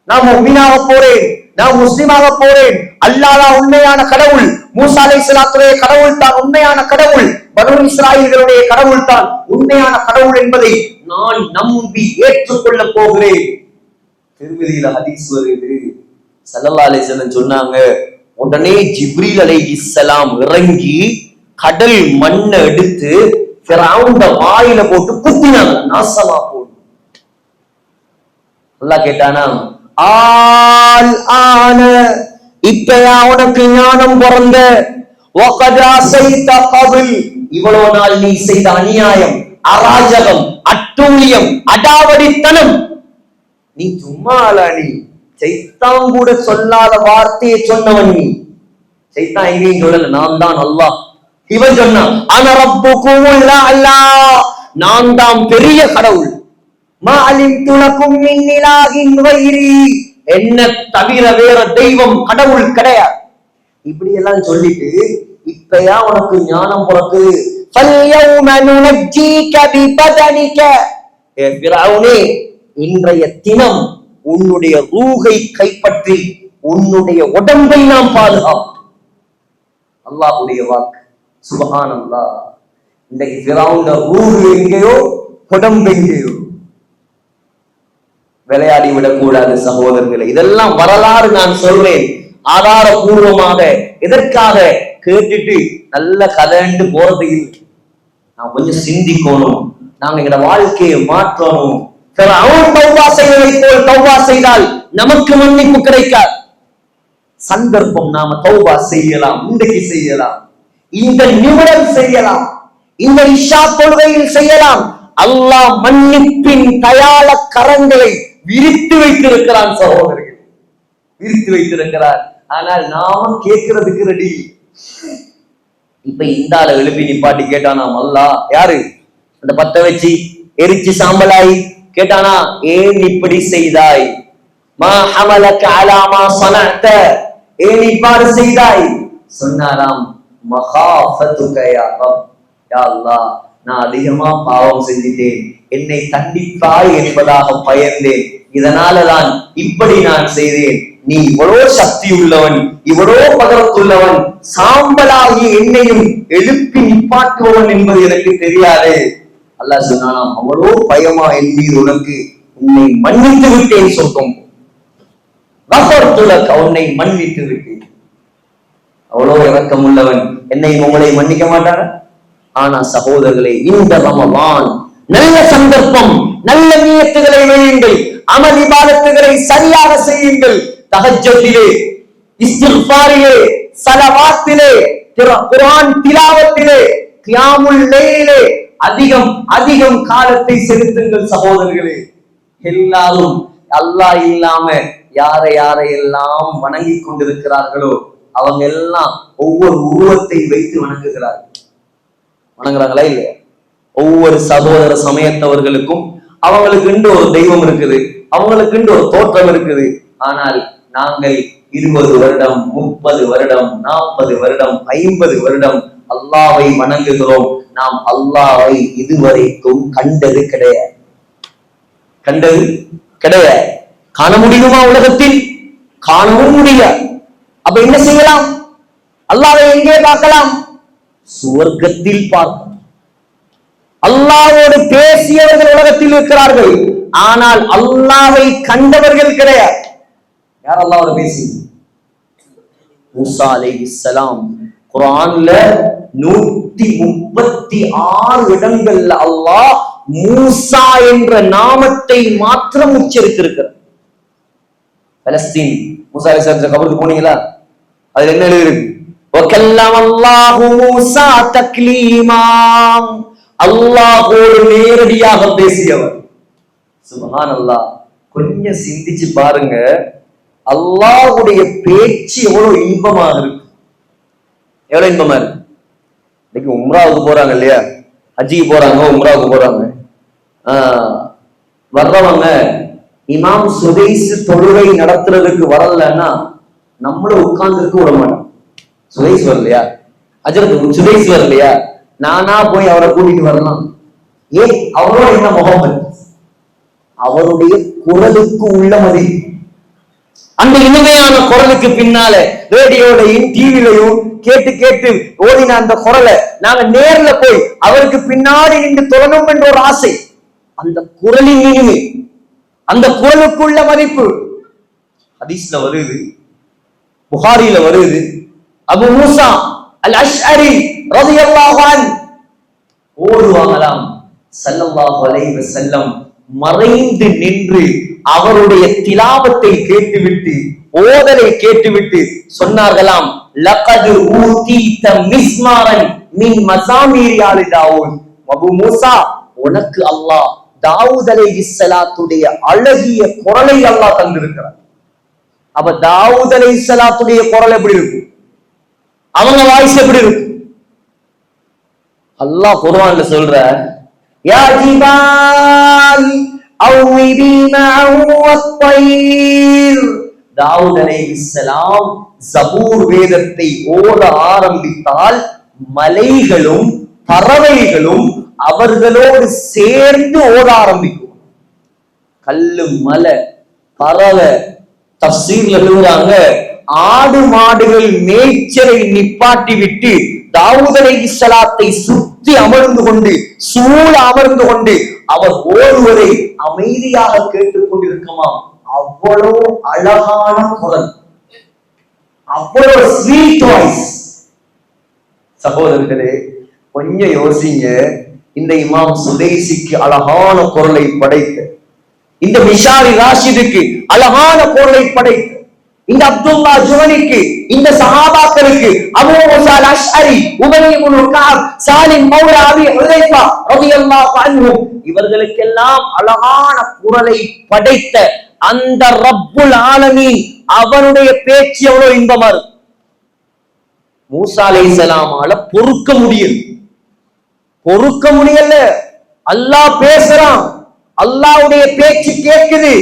நான் முஃமினாக போறேன், நான் முஸ்லிமாக போறேன். அல்லாஹ் தான் உண்மையான கடவுள், மூசா அலைஹிஸ்ஸலாத்துடைய கடவுள் தான் உண்மையான கடவுள், பனூ இஸ்ராயீல்களுடைய கடவுள் தான் உண்மையான கடவுள் என்பதை நான் நம்பி ஏற்றுக்கொள்ள போகிறேன். திருமதியில ஹதீஸ் வருது, ஸல்லல்லாஹு அலைஹி வஸல்லம் சொன்னாங்க, உடனே ஜிப்ரீல் அலைஹிஸ்ஸலாம் இறங்கி கடல் மண்ணை எடுத்து ஃபிரௌன் வாயில போட்டு குத்தினாங்க, நாசமா போடும். அல்லாஹ் கேட்டானா, ஆல் ஆன இப்பயா உனக்கு ஞானம் பிறந்த, இவ்வளவு நாள் நீ செய்த அநியாயம், அராஜகம், அட்டூழியம், அடாவடித்தனம், நீ சும்மா நீ சைத்தான் கூட சொல்லாத வார்த்தையை சொன்னவன் நீ. சைத்தான் எங்கேயும் சொல்லல, நான் தான் அல்லாஹ். இவன் சொன்னான், அன ரப்புக்கும் அல்லாஹ், நான் தான் பெரிய கடவுள். மா அலிம்து லகும் மின் இலாஹின் கைரி, என்ன தவிர வேற தெய்வம் கடவுள் கிடையாது. இப்படி எல்லாம் சொல்லிட்டு இப்பயா உனக்கு ஞானம் பிறக்கு. ஃபல்யௌம நுனஜ்ஜீக பிபதனிக, ஏ ஃபிரௌனே, இன்றைய தினம் உன்னுடைய ரூஹை கைப்பற்றி உன்னுடைய உடம்பை நாம் பாதுகாப்போம். அல்லாஹ்வுடைய வாக்கு, சுப்ஹானல்லாஹ். இன்றைக்கு ஃபிரௌன் ரூஹ் எங்கேயோ, உடம்பு எங்கேயோ. விளையாடி விடக்கூடாது சகோதரர்களே. இதெல்லாம் வரலாறு நான் சொல்றேன் ஆதாரபூர்வமாக. எதற்காக கேட்டுட்டு நல்ல கதைண்டு போறது இல்லை. நான் கொஞ்சம் சிந்திக்கணும், நாங்க எங்களோட வாழ்க்கையை மாற்றணும். அவன் தௌபா செய்வதை போல் தௌபா செய்தால் நமக்கு மன்னிப்பு கிடைக்காது. சந்தர்ப்பம், நாம தௌபா செய்யலாம், இன்றைக்கு செய்யலாம், இந்த நிமிடம் செய்யலாம், இந்த இஷா தொழுகையில் செய்யலாம். அல்லாஹ் மன்னிப்பின் தயாள கரங்களை விரித்து வைத்திருக்கிறான் சகோதரர்கள், விரித்து வைத்திருக்கிறார். ஆனால் நாம கேட்கிறதுக்கு ரெடி. இப்ப இந்த ஆளை எழுப்பி நிப்பாட்டி கேட்டானா, அல்லாஹ் யாரு? அந்த பத்த வச்சு எரிச்சு சாம்பலாய் கேட்டானா, ஏன் இப்படி செய்தாய்? மா ஹமலக அலா மா ஸனஅத, ஏன் இவ்வாறு செய்தாய்? சொன்னாராம், மகாஃபதுக யா ரப், யா அல்லாஹ், நான் அதிகமா பாவம் செஞ்சிட்டேன், என்னை தண்டிப்பாய் என்பதாக பயந்தேன், இதனாலதான் இப்படி நான் செய்தேன். நீ இவ்வளோ சக்தி உள்ளவன், இவ்வளோ பகரத்துள்ளவன், சாம்பலாகி என்னையும் எழுப்பி நிப்பாட்டுவன் என்பது எனக்கு தெரியாது. அல்லாஹ் சொன்னானாம், அவ்வளோ பயமா என் மீது உனக்கு, உன்னை மன்னித்து விட்டேன் சொல்லும். உன்னை மன்னித்து விட்டேன். அவ்வளோ இரக்கம் உள்ளவன், என்னை உங்களை மன்னிக்க மாட்டான. ஆனா சகோதரர்களே, இந்த ரமலான் நல்ல சந்தர்ப்பம், நல்ல நியத்துகளை வையுங்கள், அமல் இபாதத்துகளை சரியாக செய்யுங்கள். தஹஜ்ஜுதிலே, இஸ்திக்ஃபாரிலே, ஸலவாத்திலே, குர்ஆன் திலாவத்திலே, கியாமுல் லைலிலே அதிகம் அதிகம் காலத்தை செலுத்துங்கள் சகோதரர்களே. எல்லாரும் அல்லாஹ் இல்லாம யாரை யாரையெல்லாம் வணங்கி கொண்டிருக்கிறார்களோ அவங்க எல்லாம் ஒவ்வொரு உருவத்தை வைத்து வணங்குகிறார்கள். வணங்குறாங்களா இல்லையா? ஒவ்வொரு சகோதர சமயத்தவர்களுக்கும் அவங்களுக்கு ஒரு தெய்வம் இருக்குது, அவங்களுக்கு ஒரு தோற்றம் இருக்குது. ஆனால் நாங்கள் 20 வருடம், 30 வருடம், 40 வருடம், 50 வருடம் அல்லாஹ்வை வணங்குகிறோம். நாம் அல்லாஹ்வை இதுவரைக்கும் கண்டது கிடையாது, கண்டது கிடையாது. காண முடியுமா உலகத்தில்? காணவும் முடியாது. அப்ப என்ன செய்யலாம்? அல்லாஹ்வை எங்கே பார்க்கலாம்? சுவர்க்கத்தில் பார்க்கலாம். அல்லாஹ்வோடு பேசியவர்கள் உலகத்தில் இருக்கிறார்கள், ஆனால் அல்லாஹ்வை கண்டவர்கள் கிடையாது. யார் அல்லாஹ்வோடு பேசி? மூசா அலைஹிஸ்ஸலாம். குர்ஆன்ல 136 இடங்கள்ல அல்லாஹ் மூசா என்ற நாமத்தை மாத்திரம் உச்சரித்திருக்கிறார். பலஸ்தீன் மூசா அலைஹிஸ்ஸலாம் கபருக்கு போனீங்களா? அதுல என்ன எழுதிருக்கு? வகல்லம அல்லாஹு மூசா தக்லீமா, அல்லாஹ்வோடு நேரடியாக பேசியவர். சுப்ஹானல்லாஹ். கொஞ்சம் சிந்திச்சு பாருங்க, அல்லாஹ்வுடைய பேச்சு எவ்வளவு இன்பமாக இருக்கு, எவ்வளவு இன்பமா இருக்கு. இன்னைக்கு உம்ராவுக்கு போறாங்க இல்லையா, ஹஜ்ஜிக்கு போறாங்க, உம்ராவுக்கு போறாங்க. வர்றவங்க இமாம் சுதைஸ் தொழுகை நடத்துறதுக்கு வரலன்னா நம்மள உட்கார்ந்துருக்கு விட மாட்டோம். சுதைஸ் வரலையா, அஜரத் சுதைஸ் வரலையா, நானா போய் அவரை கூட்டிட்டு வரலாம். ஏன்? அவரோட என்ன முகமது, அவருடைய குரலுக்கு உள்ள மதிப்பு, அந்த இனிமையான குரலுக்கு பின்னால ரேடியோலையும் டிவிலையும் கேட்டு கேட்டு ஓடின அந்த குரலை நாங்க நேர்ல போய் அவருக்கு பின்னாடி நின்று தொழணும் என்ற ஒரு ஆசை. அந்த குரலின் இனிமை, அந்த குரலுக்குள்ள மதிப்பு. ஹதீஸ்ல வருது, புகாரில வருது, அபு மூசா அல் அஷ்அரி ரலியல்லாஹு அன்ஹு ஓடுவாங்களாம். ஸல்லல்லாஹு அலைஹி வஸல்லம் மறைந்து நின்று அவருடைய திலாவத்தை கேட்டுவிட்டு, ஓதலை கேட்டுவிட்டு சொன்னார்களாம், லகது ஊதீத மிஸ்மாரன் மின் மஸாமீரி ஆலி தாவூத். அபூ மூசா, உனக்கு அல்லாஹ் தாவூத் அலைஹிஸ்ஸலாத்துடைய அழகிய குரலை அல்லாஹ் தந்திருக்கிறார். அப்ப தாவூத் அலைஹிஸ்ஸலாத்துடைய குரல் எப்படி இருக்கும்? அவங்க வாய்ஸ் எப்படி இருக்கும்? அல்லாஹ் குர்ஆன்ல சொல்ற, யா ஜிபால் அவ்விபி மஅஹு வத்-தய்ர். தாவூத் அலைஹிஸ்ஸலாம் ஜபூர் வேதத்தை ஓத ஆரம்பித்தால் மலைகளும் பறவைகளும் அவர்களோடு சேர்ந்து ஓட ஆரம்பிக்கும். கல்லு, மலை, பறவை. தஃசீர்ல எழுதுறாங்க, ஆடு மாடுகள் மேய்ச்சலை நிப்பாட்டி விட்டு தாவூத் அலைஹிஸ்ஸலாத்தை சுற்றி அமர்ந்து கொண்டு, சூழ அமர்ந்து கொண்டு அவர் ஓடுவதை அமைதியாக கேட்டுக் கொண்டிருக்குமாம். அவ்வளவு அழகான குரல், அவ்வளவு ஸ்வீட் வாய்ஸ். சகோதரர்களே, கொஞ்சம் யோசிங்க. இந்த இமாம் சுதைசிக்கு அழகான குரலை படைத்த, இந்த மிஷாரி ராஷிதுக்கு அழகான குரலை படைத்த, இந்த அப்துல்லா ஜுவனிக்கு, இந்த சஹாபாக்களுக்கு, அபூ மூஸா அல் அஷ்அரி, உபை இப்னு கஅப், சாலிம் மௌலா அபி ஹுதைஃபா ரலியல்லாஹு அன்ஹு, இவர்களுக்கெல்லாம் அழகான குரலை படைத்த அந்த ரப்புல் ஆலமீன் அவனுடைய பேச்சு எவ்வளவு இன்பமா இருக்கு. மூஸா அலைஹிஸ்ஸலாமால பொறுக்க முடியல. அல்லாஹ் பேசுறான், அல்லாஹ்வுடைய பேச்சு கேக்குது,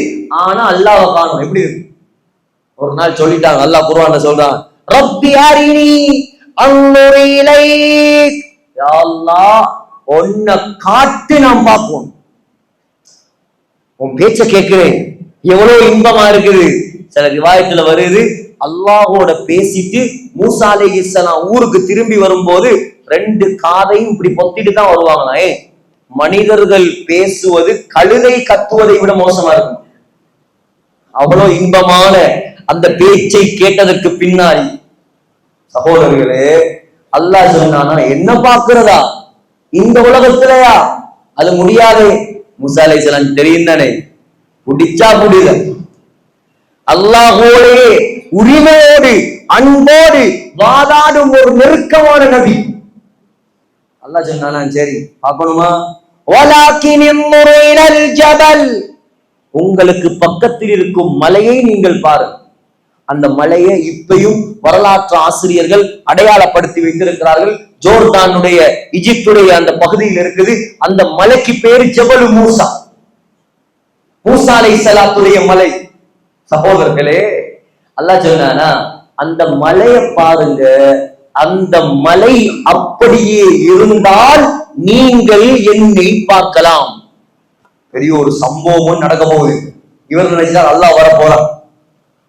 ஆனா அல்லாஹ்வை காணோம். எப்படி இருக்கு? ஒரு நாள் சொல்லிட்டாங்க, அல்லாஹ் குர்ஆன்ல சொல்றான், ரப்பி அரினி அன்துர் இலைக். யா அல்லாஹ், உன்னை காட்டு நான் பார்ப்போம். உன் பேச்ச கேட்கிறேன், எவ்வளவு இன்பமா இருக்குது. சில ரிவாயத்துல வருது, அல்லாஹோட பேசிட்டு மூஸா அலைஹிஸ்ஸலாம் ஊருக்கு திரும்பி வரும்போது 2 காதையும் இப்படி பொத்திட்டு தான் வருவாங்களே. மனிதர்கள் பேசுவது கழுதை கத்துவதை விட மோசமா இருக்கும். அவ்வளவு இன்பமான அந்த பேச்சை கேட்டதற்கு பின்னாடி சகோதரர்களே, அல்லாஹ் சொன்னானா, என்ன பார்க்கிறதா இந்த உலகத்திலயா? அது முடியாது. மூஸா அலைஹிஸ்ஸலாம் தெரியும் தானே, குடிச்சா குடித. அல்லாஹோடே உரிமையோடு அன்போடு வாதாடும் ஒரு நெருக்கமான நபி. அல்லாஹ் சொன்னானா, சரி பார்க்கணுமா? வலாகின் இன்துர் இலல் ஜபல். உங்களுக்கு பக்கத்தில் இருக்கும் மலையை நீங்கள் பாருங்கள். அந்த மலையை இப்பயும் வரலாற்று ஆசிரியர்கள் அடையாளப்படுத்தி வைத்திருக்கிறார்கள். ஜோர்டானுடைய, இஜிப்டுடைய அந்த பகுதியில் இருக்குது. அந்த மலைக்கு பேரு ஜபல் மூசா, மூஸா அலைஹிஸ்ஸலாத்துடைய மலை. சகோதரர்களே, அல்லாஹ் சொன்னானா, அந்த மலையை பாருங்க. அந்த மலை அப்படியே இருந்தால் நீங்கள் என்னை பார்க்கலாம். பெரிய ஒரு சம்பவம் நடக்க போகுது. இவர் நினைச்சார் அல்லாஹ் வரப்போறான்,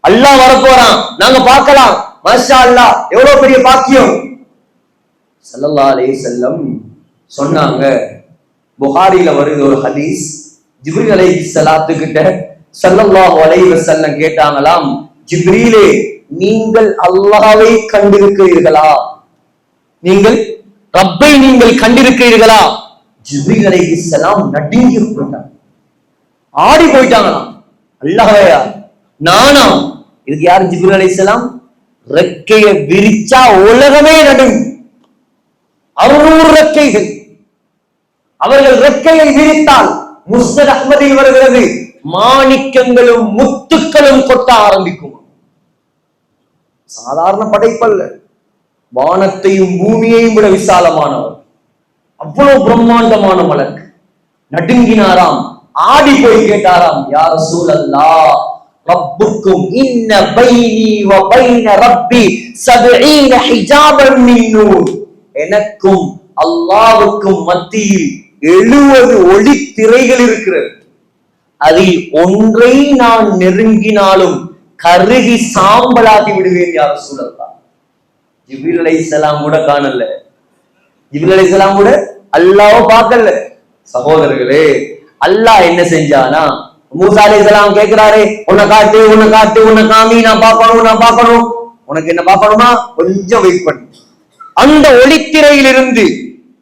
அல்லாஹ் வரப்போறான், நாங்க பார்க்கலாம். மாஷா அல்லாஹ், எவ்வளவு பெரிய பாக்கியம். ஸல்லல்லாஹு அலைஹி வஸல்லம் சொன்னாங்க, புகாரில வருது ஒரு ஹதீஸ், ஜிப்ரீல் அலைஹிஸ்ஸலாத்து கிட்ட ஸல்லல்லாஹு அலைஹி வஸல்லம் கேட்டாங்களாம், ஜிப்ரீலே, நீங்கள் அல்லாஹ்வை கண்டிருக்கிறீர்களா? நீங்கள் ரப்பை நீங்கள் கண்டிருக்கிறீர்களா? ஜிப்ரீல் அலைஹிஸ்ஸலாம் நடுங்கி போயிட்டாங்க, ஆடி போயிட்டாங்களாம். அல்லாஹ்வையா? நானா? இதுக்கு யாரு? ஜிப்ரீல் அலைஹிஸ்ஸலாம். ரெக்கையை விரிச்சா உலகமே நடுங்கும். 600 ரெக்கைகள். அவர்கள் ரெக்கையை விரித்தால் முஸ்னத் அஹ்மதில் வருகிறது, மாணிக்கங்களும் முத்துக்களும் கொட்ட ஆரம்பிக்கும். சாதாரண படைப்பல்ல, வானத்தையும் பூமியையும் விட விசாலமானவர். அவ்வளவு பிரம்மாண்டமான மலக்கு. நடுங்கினாராம், ஆடி போய் கேட்டாராம், யா ரசூலல்லாஹ், ரப்புக்கும் இன்ன பைனி வ பைன ரப்பி 70 ஹிஜாபன் மின் நூர். எனக்கும் அல்லாஹ்வுக்கும் மத்தியில் 70 ஒளி திரைகள் இருக்கிறது. அதில் ஒன்றை நான் நெருங்கினாலும் கருகி சாம்பலாகி விடுவேன் யா ரசூலல்லாஹ். ஜிப்ரீல் அலைஹிஸ்ஸலாம் கூட காணல, ஜிப்ரீல் அலைஹிஸ்ஸலாம் கூட அல்லாஹ்வை பார்க்கல. சகோதரர்களே, அல்லாஹ் என்ன செஞ்சானா, மூஸா அலைஹிஸ்ஸலாம் கேக்குறாரே, உன்னை காட்டு, உன்னை காட்டு, உன்னை காமி, நான் பார்க்கணும், நான் பார்க்கணும். உனக்கு என்ன பார்க்கணுமா? கொஞ்சம் வெயிட் பண்ணு. அந்த ஒளித்திரையிலிருந்து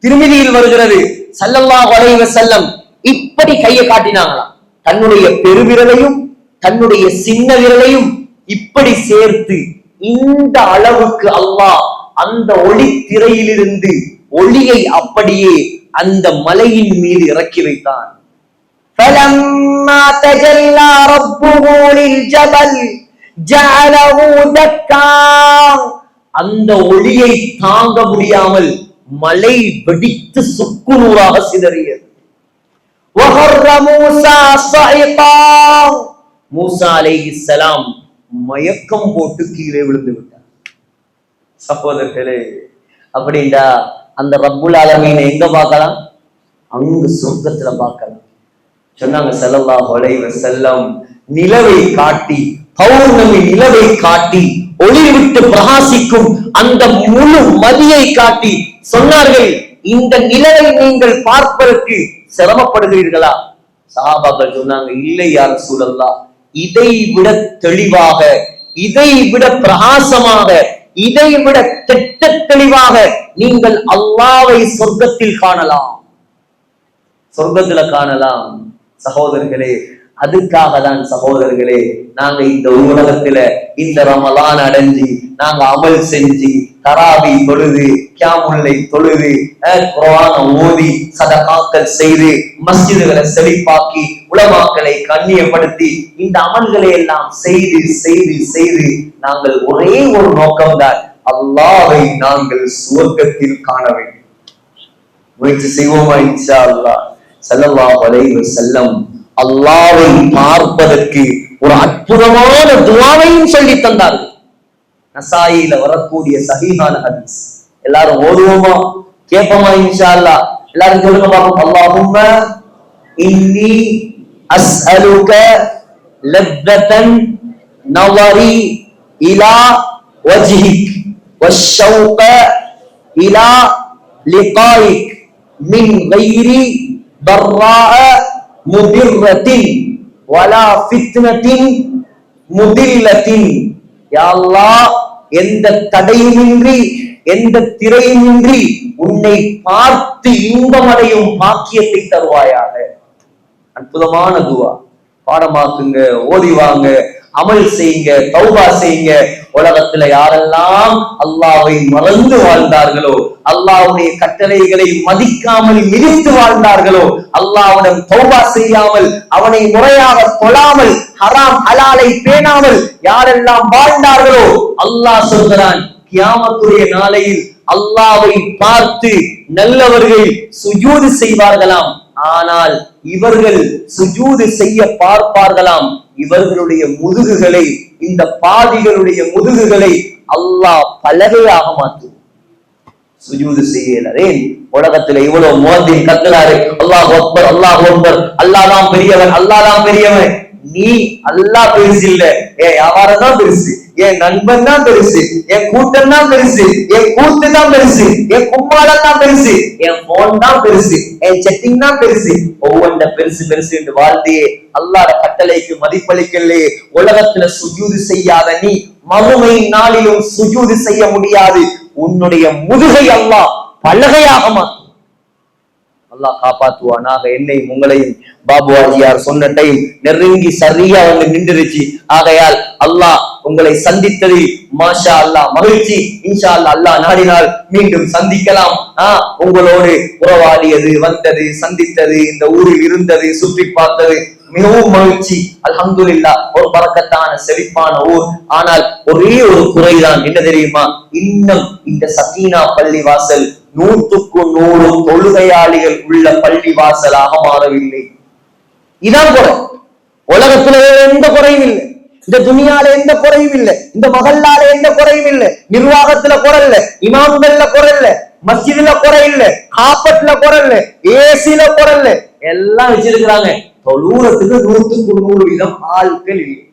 திருமிதியில் வருகிறது, ஸல்லல்லாஹு அலைஹி வஸல்லம் இப்படி கையை காட்டினாங்களாம். தன்னுடைய பெருவிரலையும் தன்னுடைய சின்ன விரலையும் இப்படி சேர்த்து இந்த அளவுக்கு அல்லாஹ் அந்த ஒளித்திரையிலிருந்து ஒளியை அப்படியே அந்த மலையின் மீது இறக்கி வைத்தான். فَلَمَّا تَجَلَّى رَبُّهُ لِلْجَبَلِ جَعَلَهُ دَكًّا. அந்த ஒளியை தாங்க முடியாமல் மலை வெடித்து சுக்குநூறாக சிதறியது. وَخَرَّ مُوسَى صَعِقًا. மூசா அலைஹிஸ்ஸலாம் மயக்கம் போட்டு கீழே விழுந்து விட்டார். சகோதரர்களே, அப்படின்னா அந்த ரப்புல் ஆலமீனை எங்க பார்க்கலாம்? அங்கு சொர்க்கத்துல பார்க்கலாம். சொன்னாங்க ஸல்லல்லாஹு அலைஹி வஸல்லம், நிலவை காட்டி, பௌர்ணமி நிலவை காட்டி, ஒளி விட்டு பிரகாசிக்கும் அந்த முழு மதியை காட்டி சொன்னார்கள், இந்த நிலவை நீங்கள் பார்ப்பதற்கு சிரமப்படுகிறீர்களா? சஹாபாக்கள் சொன்னாங்க, இல்லை யா ரசூலல்லாஹ், இதை விட தெளிவாக, இதை விட பிரகாசமாக, இதை விட திட்ட தெளிவாக நீங்கள் அல்லாஹ்வை சொர்க்கத்தில் காணலாம், சொர்க்கத்துல காணலாம். சகோதரர்களே, அதுக்காக தான் சகோதரர்களே நாங்க இந்த உலகத்துல இந்த ரமலான் அடைஞ்சு நாங்க அமல் செஞ்சு தராவி தொழுது கியாமுல்லை தொழுது குர்ஆன ஓதி சதகாக்கள் செய்து மஸ்ஜிதுகளை செழிப்பாக்கி உலமாக்களை கண்ணியப்படுத்தி இந்த அமல்களை எல்லாம் செய்து செய்து செய்து நாங்கள் ஒரே ஒரு நோக்கம்தான், அல்லாஹ்வை நாங்கள் சுவர்க்கத்தில் காண வேண்டும். முயற்சி செய்வோமா இன்ஷா அல்லாஹ். ஸல்லல்லாஹு அலைஹி வஸல்லம் அல்லாஹ்வை பார்ப்பதற்கு ஒரு அற்புதமான துஆவையும் சொல்லி தந்தார்கள். நசாயில வரக்கூடிய சஹீஹான ஹதீஸ். எல்லாரும் ஓதுவோமா, கேட்போமா இன்ஷா அல்லாஹ்? எல்லாரும் சொல்லுங்க பாப்போம். அல்லாஹும்ம இன்னி அஸ்அலுக லத்தன் நவரி இலா வஜ்ஹிக் வஷ்ஷௌக இலா லிகாயிக் மின் கைரி ضراء مضرة ولا فتنة مضلة. யா அல்லாஹ், எந்த தடையுமின்றி எந்த திரையுமின்றி உன்னை பார்த்து இன்பமடையும் பாக்கியத்தை தருவாயாக. அற்புதமான துவா. பாடமாக்குங்க, ஓதிவாங்க, அமல் செய்யுங்க, தௌபா செய்யுங்க. உலகத்துல யாரெல்லாம் அல்லாஹ்வை மறந்து வாழ்ந்தார்களோ, அல்லாஹ்வுடைய கட்டளைகளை மதிக்காமல் மிதித்து வாழ்ந்தார்களோ, அல்லாஹ்விடம் தௌபா செய்யாமல் அவனை முறையாக தொழாமல் ஹராம் ஹலாலை பேணாமல் யாரெல்லாம் வாழ்ந்தார்களோ, அல்லாஹ் சொல்கிறான், கியாமத்துடைய நாளையில் அல்லாஹ்வை பார்த்து நல்லவர்கள் சுஜூது செய்வார்களாம். ஆனால் இவர்கள் சுஜூது செய்ய பார்ப்பார்களாம், இவர்களுடைய முதுகுகளை, இந்த பாதிகளுடைய முதுகுகளை அல்லாஹ் பலகையாக மாற்றும். சுஜூது செய்யலே. உலகத்துல இவ்வளவு முஅத்தின் கத்துறாரு, அல்லாஹ் அக்பர், அல்லாஹ் அக்பர், அல்லாஹ் தான் பெரியவன், அல்லாஹ் தான் பெரியவன். நீ அல்லாஹ் பெருசு இல்ல, என் வியாபாரம் தான் பெருசு, என் நண்பன் தான் பெருசு, என் கூட்டம் தான் பெருசு, என் கூத்து தான் பெருசு, என் கும்மாளம் தான் பெருசு, என் போன் தான் பெருசு, என் செட்டிங் தான் பெருசு. ஒவ்வொன்ற பெருசு பெருசு என்று வாழ்ந்தே அல்லாஹ்வுடைய கட்டளைக்கு மதிப்பளிக்கலே. உலகத்துல சுஜூது செய்யாத நீ மறுமை நாளிலும் சுஜூது செய்ய முடியாது. உன்னுடைய முதுகை அல்லாஹ் பலகையாக மாற்றும். அல்லாஹ் காப்பாற்றுவானாக. என்னையும் உங்களையும் பாபுவாஜியார் சொன்ன டைம் நெருங்கி சரியா வந்து நின்றுருச்சு. ஆகையால் அல்லாஹ் உங்களை சந்தித்ததில் மாஷா அல்லாஹ் மகிழ்ச்சி. இன்ஷா அல்லாஹ் அல்லாஹ் நாடினால் மீண்டும் சந்திக்கலாம். உங்களோடு உறவாடியது, வந்தது, சந்தித்தது, இந்த ஊரில் இருந்தது, சுற்றி பார்த்தது மிகவும் மகிழ்ச்சி. அல்ஹம்துலில்லாஹ். ஒரு பரக்கத்தான செழிப்பான ஊர். ஆனால் ஒரே ஒரு குறைதான், என்ன தெரியுமா? இன்னும் இந்த சக்கீனா பள்ளி வாசல் 100க்கு 100 தொழுகையாளிகள் உள்ள பள்ளி வாசலாக மாறவில்லை. இதான் குறை. உலகத்துல எந்த குறையும் இல்லை, இந்த துனியால எந்த குறையும் இல்லை, இந்த மகல்லால எந்த குறையும் இல்லை, நிர்வாகத்துல குறை இல்ல, இமாம்கள்ல குறை இல்ல, மஸ்ஜிதுல குறை இல்ல, காப்பட்ல குறை இல்ல, ஏசில குறை இல்ல, எல்லாம் வச்சிருக்கிறாங்க. தொழுறதுக்கு 100க்கு 100 வீதம் ஆட்கள் இல்லை.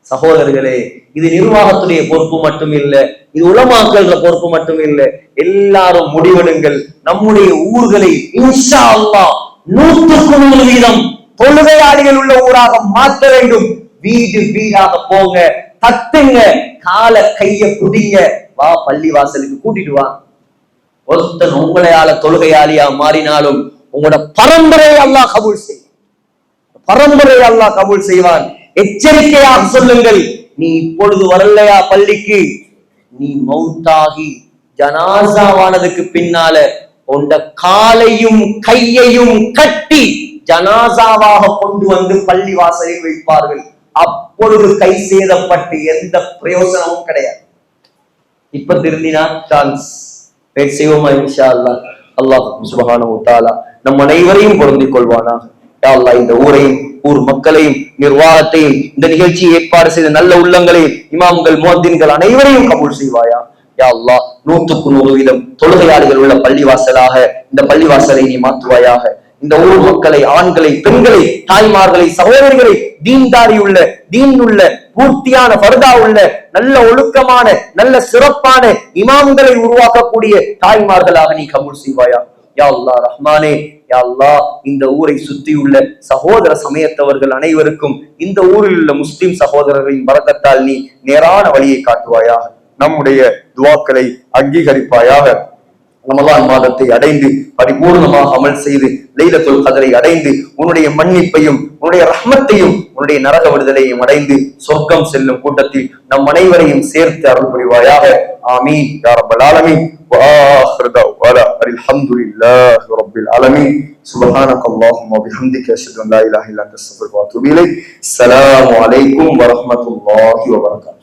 சகோதரர்களே, இது நிர்வாகத்துடைய பொறுப்பு மட்டும் இல்ல, இது உலமாக்கள பொறுப்பு மட்டும் இல்ல. எல்லாரும் முடிவெடுங்கள். நம்முடைய ஊர்களை இன்ஷா அல்லாஹ் 100க்கு 100 வீதம் தொழுகையாளிகள் உள்ள ஊராக மாற்ற வேண்டும். வீடு வீடாக போங்க, தட்டுங்க, கால கைய புடிங்க, வா பள்ளி வாசலுக்கு கூட்டிட்டு வா. ஒருத்தன் உங்களையால தொழுகையாளியா மாறினாலும் உங்களோட பரம்பரையை அல்லாஹ் கபூல் செய்வான். பரம்பரையை அல்லாஹ் கபூல் செய்வான். எச்சரிக்கையாக சொல்லுங்கள், நீ இப்பொழுது வரலையா பள்ளிக்கு, நீ மௌத்தாகி ஜனாசாவானதுக்கு பின்னால உண்ட காலையும் கையையும் கட்டி ஜனாசாவாக கொண்டு வந்து பள்ளி வாசலில் வைப்பார்கள். அப்பொழுது கை சேதப்பட்டு எந்த பிரயோசனமும் கிடையாது. இப்ப திருந்தினா சான்ஸ் வெயிட் செய்வோமா? இன்ஷா அல்லாஹ். அல்லாஹ் சுப்ஹானஹு வ தஆலா நம் அனைவரையும் பொருந்திக் கொள்வானாக. யா அல்லாஹ், இந்த ஊரையும் ஊர் மக்களையும் நிர்வாகத்தையும் இந்த நிகழ்ச்சியை ஏற்பாடு செய்த நல்ல உள்ளங்களையும் இமாம்கள் முஅத்தின்கள் அனைவரையும் கபூல் செய்வாயா. யா அல்லாஹ், 100% தொழுகையாளிகள் உள்ள பள்ளிவாசலாக இந்த பள்ளிவாசலை நீ மாற்றுவாயாக. இந்த ஊர் மக்களை, ஆண்களை, பெண்களை, தாய்மார்களை, சகோதரிகளை, தீன்தாரி உள்ள, தீன் உள்ள, பூர்த்தியான ஃபர்தா உள்ள, நல்ல ஒழுக்கமான, நல்ல சிறப்பான இமாம்களை உருவாக்கக்கூடிய தாய்மார்களாக நீ கபூல் செய்வாயா. யா அல்லாஹ் ரஹ்மானே, யா அல்லாஹ், இந்த ஊரை சுற்றியுள்ள சகோதர சமயத்தவர்கள் அனைவருக்கும் இந்த ஊரில் உள்ள முஸ்லிம் சகோதரர்களின் பரக்கத்தால் நீ நேரான வழியை காட்டுவாயாக. நம்முடைய துவாக்களை அங்கீகரிப்பாயாக. ரமலான் மாதத்தை அடைந்து பரிபூர்ணமாக அமல் செய்து லைலத்துல் கத்ரை அடைந்து உன்னுடைய மன்னிப்பையும் உன்னுடைய ரஹ்மத்தையும் உன்னுடைய நரக விடுதலையும் அடைந்து சொர்க்கம் செல்லும் கூட்டத்தில் நம் அனைவரையும் சேர்த்து அருள் புரிவாயாக. ஆமீன் யா ரப்பல் ஆலமீன். وآخر دعوانا الحمد لله رب العالمين. سبحانك اللهم وبحمدك أشهد أن لا إله إلا أنت أستغفرك وأتوب إليك. السلام عليكم ورحمة الله وبركاته.